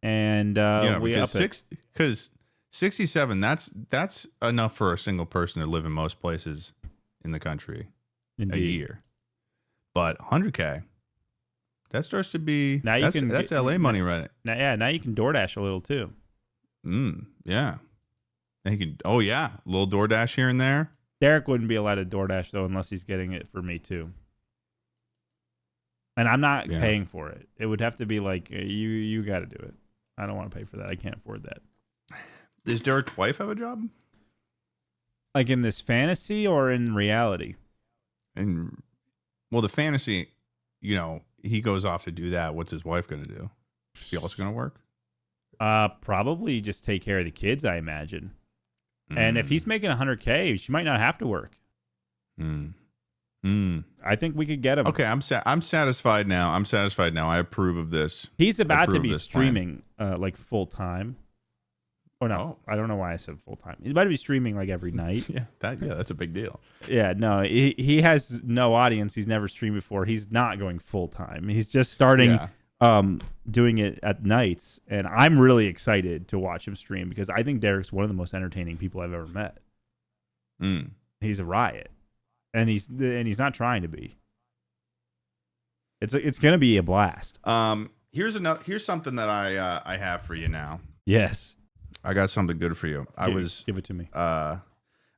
and we up it. Because 67, that's enough for a single person to live in most places in the country. Indeed. A year. But 100K. That starts to be that's LA money, right? Now you can DoorDash a little too. Yeah. And you can a little DoorDash here and there. Derek wouldn't be allowed to DoorDash though unless he's getting it for me too. And I'm not paying for it. It would have to be like you got to do it. I don't want to pay for that. I can't afford that. Does Derek's wife have a job? Like in this fantasy or in reality? And the fantasy, he goes off to do that. What's his wife going to do? Is she also going to work? Probably just take care of the kids, I imagine. And if he's making $100K, she might not have to work. I think we could get him. Okay, I'm satisfied now. I approve of this. He's about to be streaming like full time. Or no, I don't know why I said full time. He's about to be streaming like every night. That's a big deal. Yeah, no, he has no audience. He's never streamed before. He's not going full time. He's just starting doing it at nights, and I'm really excited to watch him stream because I think Derek's one of the most entertaining people I've ever met. He's a riot, and he's not trying to be. It's gonna be a blast. Here's something that I have for you now. Yes. I got something good for you. Give it to me. I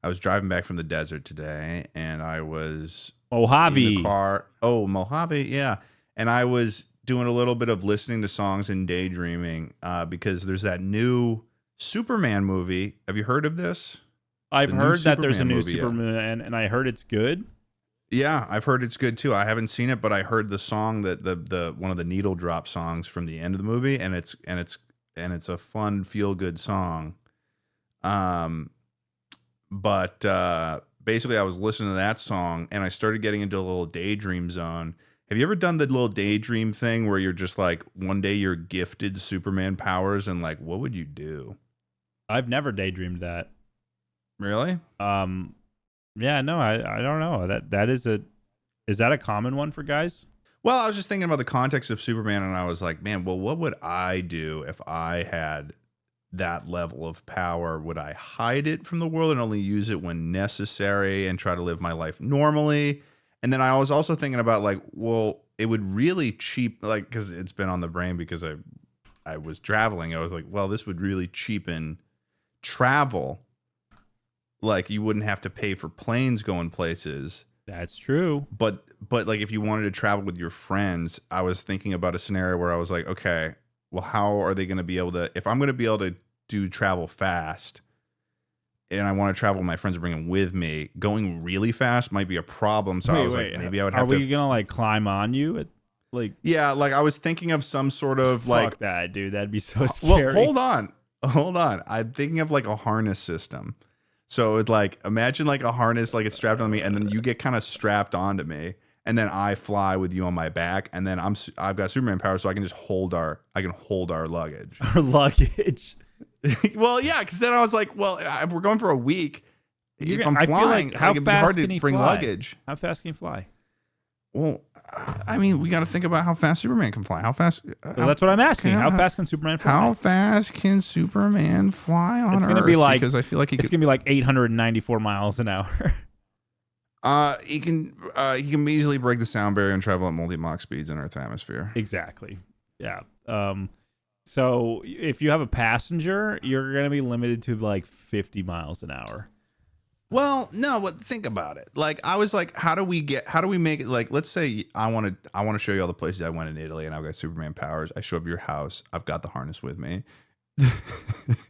was driving back from the desert today, and I was Mojave in the car. Oh, Mojave, yeah. And I was doing a little bit of listening to songs and daydreaming because there's that new Superman movie. Have you heard of this? I've heard that there's a new Superman, and I heard it's good. Yeah, I've heard it's good too. I haven't seen it, but I heard the song that the one of the needle drop songs from the end of the movie, and it's a fun, feel-good song. But basically I was listening to that song and I started getting into a little daydream zone. Have you ever done the little daydream thing where you're just like, one day you're gifted Superman powers and like, what would you do? I've never daydreamed that. Really? Yeah, no, I don't know. Is that a common one for guys? Well, I was just thinking about the context of Superman, and I was like, man, well, what would I do if I had that level of power? Would I hide it from the world and only use it when necessary and try to live my life normally? And then I was also thinking about like, well, it would really because it's been on the brain because I was traveling. I was like, well, this would really cheapen travel. Like you wouldn't have to pay for planes going places. That's true. But like if you wanted to travel with your friends, I was thinking about a scenario where I was like, okay, well, how are they going to be able to, if I'm going to be able to do travel fast and I want to travel with my friends and bring them with me, going really fast might be a problem. So I was like, maybe I would have to. Are we going to like climb on you? Yeah, like I was thinking of some sort of like. Fuck that, dude. That'd be so scary. Well, hold on. I'm thinking of like a harness system. So it's like, imagine like a harness, like it's strapped on me, and then you get kind of strapped onto me, and then I fly with you on my back, and then I've got Superman power, so I can just hold our luggage. Our luggage. Well, yeah, because then I was like, well, if we're going for a week, if I'm I flying, feel like how it'd be fast hard can to he bring fly? luggage. How fast can he fly? Well, I mean, we got to think about how fast Superman can fly. How fast? Well, that's what I'm asking. How fast can Superman fly? How fast can Superman fly on Earth? It's going to be like, because I feel like it's going to be like 894 miles an hour. He can easily break the sound barrier and travel at multi-Mach speeds in Earth's atmosphere. Exactly. Yeah. So if you have a passenger, you're going to be limited to like 50 miles an hour. Well, no, but think about it. Like, I was like, how do we make it? Like, let's say I want to show you all the places I went in Italy, and I've got Superman powers. I show up at your house. I've got the harness with me.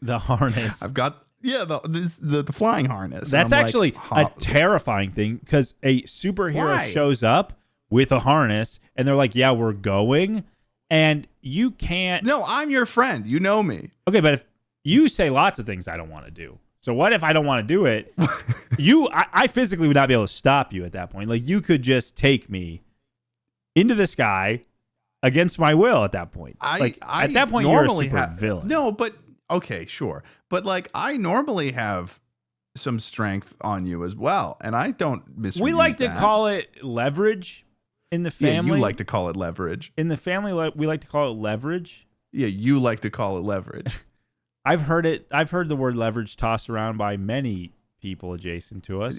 The harness. I've got the flying harness. That's actually a terrifying thing, because a superhero shows up with a harness, and they're like, "Yeah, we're going," and you can't. No, I'm your friend. You know me. Okay, but if you say lots of things I don't want to do. So what if I don't want to do it? I physically would not be able to stop you at that point. Like, you could just take me into the sky against my will at that point. At that point, you're a super villain. No, but okay, sure. But like, I normally have some strength on you as well, and I don't misuse We like to call it leverage in the family. Yeah, you like to call it leverage. In the family, we like to call it leverage. Yeah, you like to call it leverage. I've heard the word leverage tossed around by many people adjacent to us.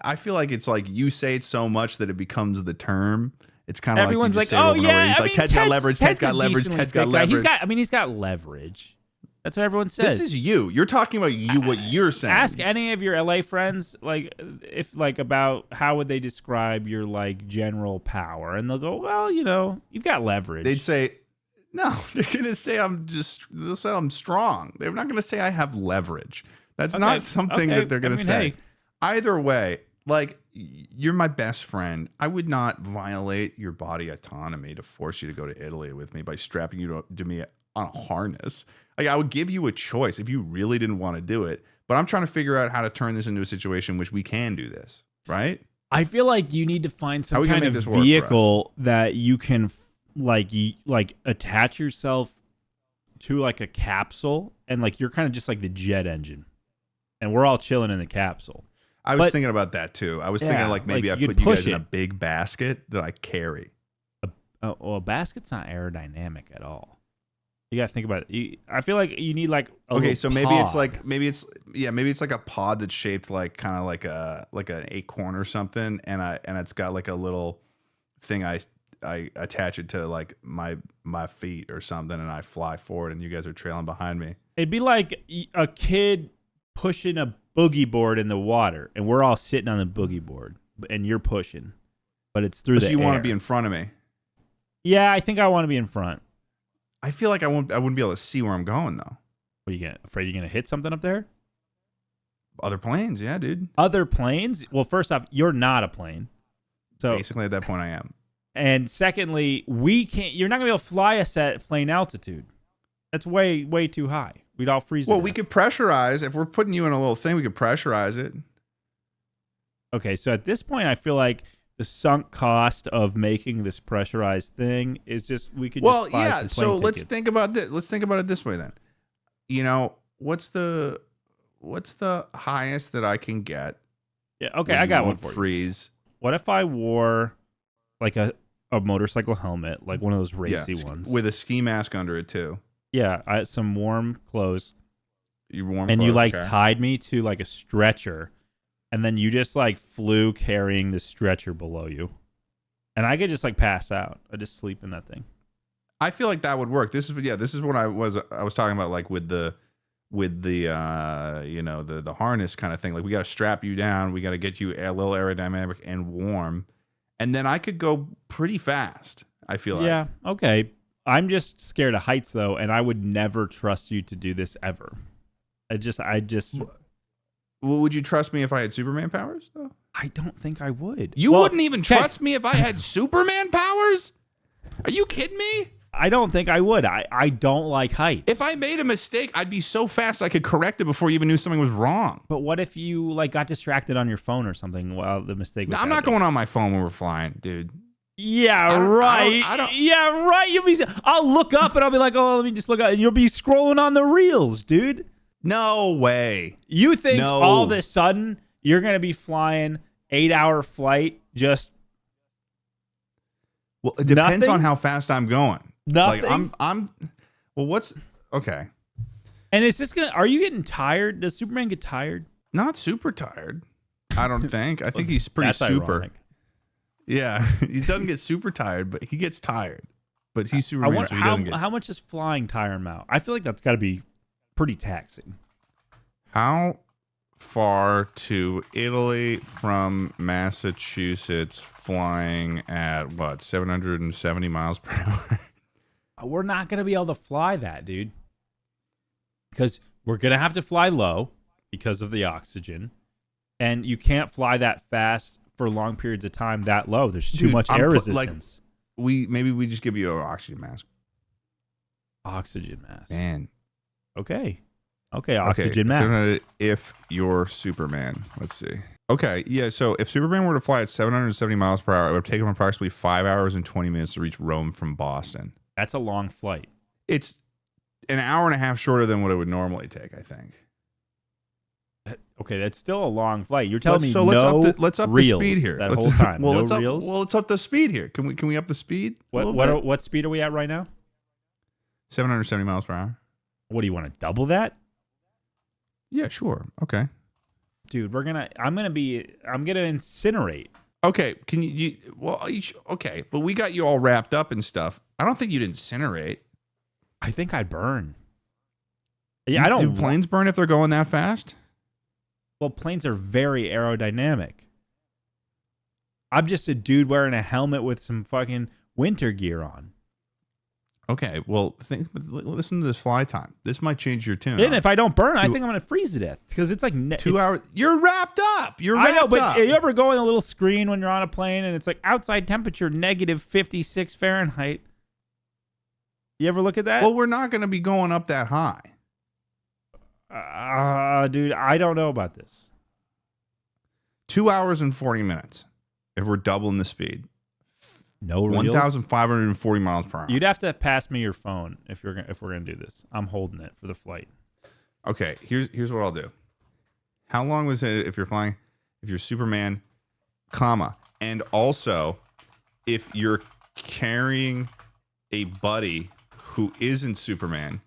I feel like it's like you say it so much that it becomes the term. It's kind of everyone's like, oh yeah, he's like, Ted's got leverage. Ted's got leverage. Ted's got leverage. He's got leverage. That's what everyone says. This is you. You're talking about you. What you're saying. Ask any of your LA friends, about how would they describe your like general power, and they'll go, well, you've got leverage. They'd say. No, they're going to say they'll say I'm strong. They're not going to say I have leverage. That's not something that they're going to say. Hey. Either way, like, you're my best friend. I would not violate your body autonomy to force you to go to Italy with me by strapping you to me on a harness. Like, I would give you a choice if you really didn't want to do it. But I'm trying to figure out how to turn this into a situation in which we can do this, right? I feel like you need to find some kind of vehicle that you can like attach yourself to like a capsule, and like you're kind of just like the jet engine, and we're all chilling in the capsule. I was thinking about that too. I was thinking like maybe I put you guys in a big basket that I carry. A basket's not aerodynamic at all. You gotta think about it. I feel like you need like a so maybe pod. maybe it's like a pod that's shaped like kind of like an acorn or something, and it's got like a little thing I attach it to like my feet or something, and I fly forward, and you guys are trailing behind me. It'd be like a kid pushing a boogie board in the water, and we're all sitting on the boogie board, and you're pushing, but it's through the air. So you want to be in front of me? Yeah, I think I want to be in front. I feel like I wouldn't be able to see where I'm going though. What are you afraid you're gonna hit something up there? Other planes, yeah, dude. Other planes? Well, first off, you're not a plane. So basically at that point I am. And secondly, you're not going to be able to fly us at plane altitude. That's way, way too high. We'd all freeze. Well, we could pressurize. If we're putting you in a little thing, we could pressurize it. Okay, so at this point, I feel like the sunk cost of making this pressurized thing is just, we could just buy some plane tickets. Let's think about this. Let's think about it this way then. What's the highest that I can get? Yeah, okay, I got one for freeze. You. What if I wore like a motorcycle helmet, like one of those racy ones, with a ski mask under it too? Yeah, I had some warm clothes. You tied me to like a stretcher, and then you just like flew carrying the stretcher below you, and I could just like pass out. I just sleep in that thing. I feel like that would work. This is what I was talking about, like with the the harness kind of thing. Like, we got to strap you down. We got to get you a little aerodynamic and warm. And then I could go pretty fast, I feel like. Yeah, okay. I'm just scared of heights, though, and I would never trust you to do this ever. I just. Well, would you trust me if I had Superman powers, though? I don't think I would. You wouldn't even trust me if I had Superman powers? Are you kidding me? I don't think I would. I don't like heights. If I made a mistake, I'd be so fast I could correct it before you even knew something was wrong. But what if you like got distracted on your phone or something while the mistake was happening? I'm not going on my phone when we're flying, dude. Yeah, right. Yeah, right. I'll look up and I'll be like, oh, let me just look up. And you'll be scrolling on the reels, dude. No way. You think all of a sudden you're going to be flying 8-hour flight just Well, it depends Nothing? on how fast I'm going. Nothing. Like I'm. Well, what's okay? And is this gonna? Are you getting tired? Does Superman get tired? Not super tired. I don't think. I think he's pretty That's super. ironic. Yeah, he doesn't get super tired, but he gets tired. But he's I Superman, wonder so he doesn't get. how much does flying tire him out? I feel like that's got to be pretty taxing. How far to Italy from Massachusetts flying at what 770 miles per hour? We're not gonna be able to fly that, dude, because we're gonna have to fly low because of the oxygen, and you can't fly that fast for long periods of time that low. There's too Dude, much air resistance. Maybe we just give you an oxygen mask. Oxygen mask. Man. Okay, oxygen mask. So if you're Superman, let's see. Okay, yeah. So if Superman were to fly at 770 miles per hour, it would take him approximately 5 hours and 20 minutes to reach Rome from Boston. That's a long flight. It's an hour and a half shorter than what it would normally take, I think. Okay, that's still a long flight. You're telling me let's up the reels speed here that whole time. Well, no reels? let's up the speed here. Can we up the speed? What speed are we at right now? 770 miles per hour. What do you want to double that? Yeah, sure. Okay. Dude, I'm gonna incinerate. Okay, can okay, but we got you all wrapped up and stuff. I don't think you'd incinerate. I think I'd burn. Yeah, Do planes burn if they're going that fast? Well, planes are very aerodynamic. I'm just a dude wearing a helmet with some fucking winter gear on. Okay, well, listen to this fly time. This might change your tune. And if I don't burn, I think I'm gonna freeze to death because it's like 2 hours. You're wrapped up. I know, but you ever go in a little screen when you're on a plane and it's like outside temperature -56 Fahrenheit? You ever look at that? Well, we're not going to be going up that high. Dude, I don't know about this. 2 hours and 40 minutes if we're doubling the speed. No reels? 1,540 miles per hour. You'd have to pass me your phone if we're gonna do this. I'm holding it for the flight. Okay, here's what I'll do. How long was it if you're Superman, comma, and also if you're carrying a buddy who isn't Superman,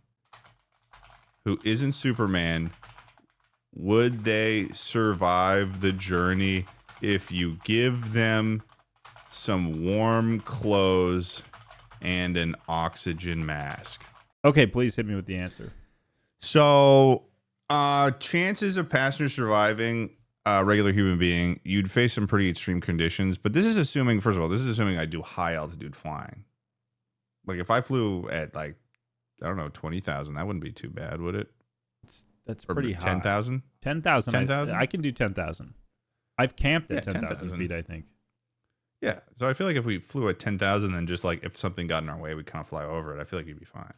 would they survive the journey if you give them some warm clothes and an oxygen mask? Okay, please hit me with the answer. So, chances of passengers surviving a regular human being, you'd face some pretty extreme conditions. But this is assuming, first of all, I do high altitude flying. Like if I flew at I don't know, 20,000, that wouldn't be too bad, would it? That's pretty high. 10,000? 10,000. 10,000? I can do 10,000. I've camped at 10,000 10,000 feet, I think. Yeah. So I feel like if we flew at 10,000 and just if something got in our way, we'd kind of fly over it. I feel like you'd be fine.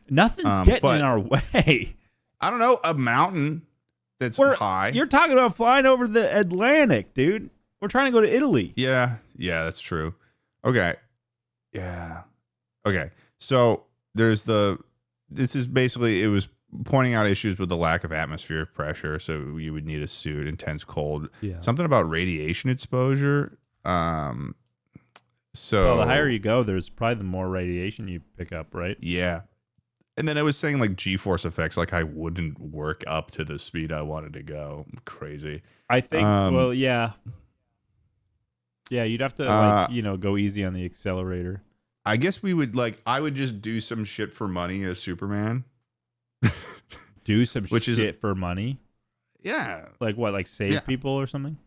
Nothing's getting in our way. I don't know. A mountain that's high. You're talking about flying over the Atlantic, dude. We're trying to go to Italy. Yeah. Yeah, that's true. Okay. Yeah. Okay. So this is basically, it was pointing out issues with the lack of atmospheric pressure. So you would need a suit, intense cold, something about radiation exposure. So the higher you go, there's probably the more radiation you pick up, right? Yeah. And then I was saying G-force effects, I wouldn't work up to the speed I wanted to go. Crazy. I think, yeah. Yeah, you'd have to go easy on the accelerator. I guess we would I would just do some shit for money as Superman. Do some shit for money? Yeah. Like what? Like save people or something?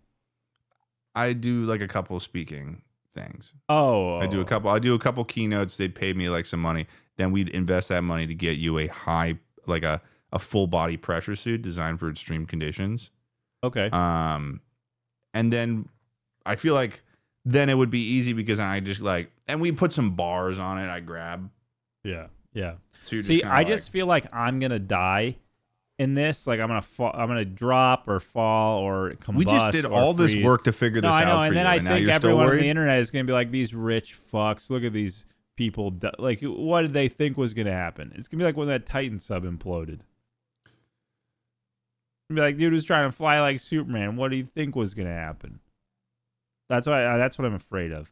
I do a couple of speaking things. Oh. I do a couple keynotes. They'd pay me some money. Then we'd invest that money to get you a high, a full body pressure suit designed for extreme conditions. Okay. And then I feel then it would be easy because I just and we put some bars on it. I grab. Yeah. Yeah. So see, I just feel like I'm going to die in this. I'm going to fall, I'm going to drop or fall or combust. We just did all this work to figure this out. I know. For and then you, I and think everyone on the internet is going to be like, these rich fucks. Look at these people. What did they think was going to happen? It's going to be like when that Titan sub imploded. Be like, dude was trying to fly like Superman. What do you think was going to happen? That's what I'm afraid of.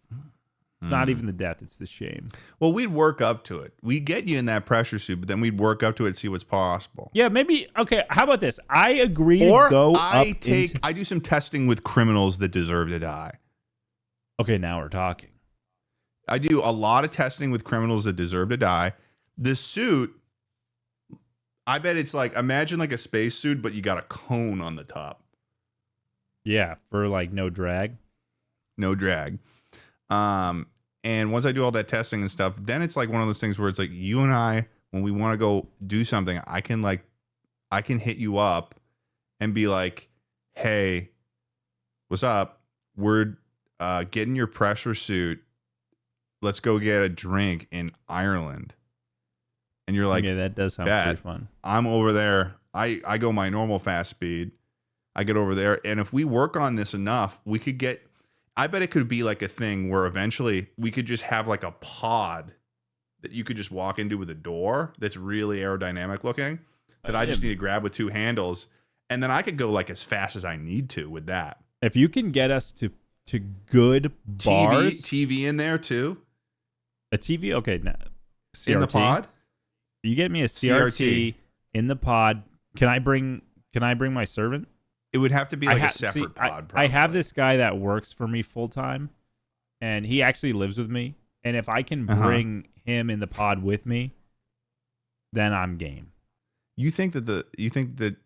It's not even the death; it's the shame. Well, we'd work up to it. We'd get you in that pressure suit, but then we'd work up to it and see what's possible. Yeah, maybe. Okay, how about this? I agree Or to go I up do some testing with criminals that deserve to die. Okay, now we're talking. I do a lot of testing with criminals that deserve to die. The suit, I bet it's like, imagine like a space suit, but you got a cone on the top. Yeah, for like no drag. No drag. And once I do all that testing and stuff, then it's like one of those things where it's like you and I, when we want to go do something, I can hit you up and be like, hey, what's up? We're getting your pressure suit. Let's go get a drink in Ireland. And you're like, yeah, that does sound pretty fun. I'm over there. I go my normal fast speed. I get over there. And if we work on this enough, we could get, I bet it could be like a thing where eventually we could just have like a pod that you could just walk into with a door that's really aerodynamic looking that I just need to grab with two handles. And then I could go like as fast as I need to with that. If you can get us to good bars. TV in there too. A TV? Okay. No. CRT. In the pod? You get me a CRT in the pod. Can I bring my servant? It would have to be like a separate pod. Probably. I have this guy that works for me full time, and he actually lives with me. And if I can bring him in the pod with me, then I'm game. You think that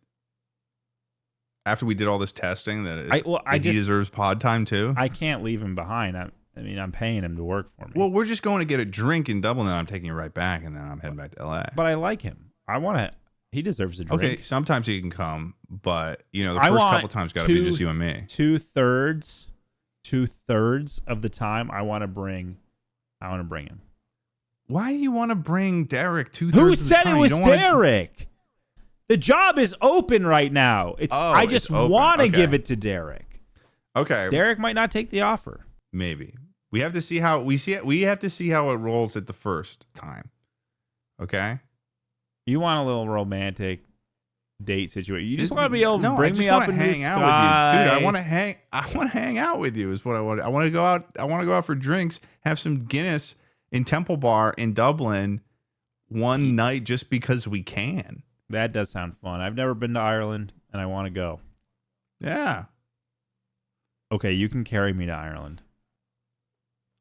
after we did all this testing that he deserves pod time too? I can't leave him behind. I'm paying him to work for me. Well, we're just going to get a drink in Dublin, and I'm taking you right back, and then I'm heading back to LA. But I like him. He deserves a drink. Okay, sometimes he can come, but the first couple times got to be just you and me. 2/3 of the time I want to bring him. Why do you want to bring Derek 2/3 Who of the said time? it was Derek? The job is open right now. I just want to give it to Derek. Okay. Derek might not take the offer. Maybe. We have to see how it rolls at the first time. Okay? You want a little romantic date situation. You just want to be able to bring me up and hang out with you. Dude, I want to hang out with you is what I want. I want to go out for drinks, have some Guinness in Temple Bar in Dublin one night just because we can. That does sound fun. I've never been to Ireland and I want to go. Yeah. Okay, you can carry me to Ireland.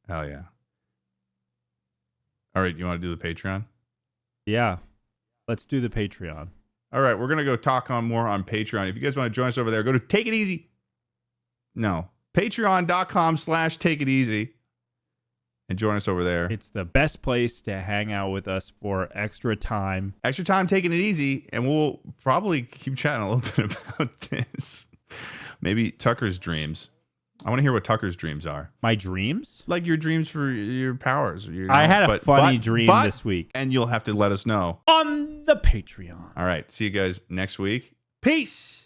Hell yeah. All right, you want to do the Patreon? Yeah. Let's do the Patreon. All right, we're going to go talk more on Patreon. If you guys want to join us over there, go to Take It Easy. No, patreon.com/Take It Easy and join us over there. It's the best place to hang out with us for extra time. Extra time taking it easy, and we'll probably keep chatting a little bit about this. Maybe Tucker's dreams. I want to hear what Tucker's dreams are. My dreams? Like your dreams for your powers. I had a funny dream this week. And you'll have to let us know. On the Patreon. All right. See you guys next week. Peace.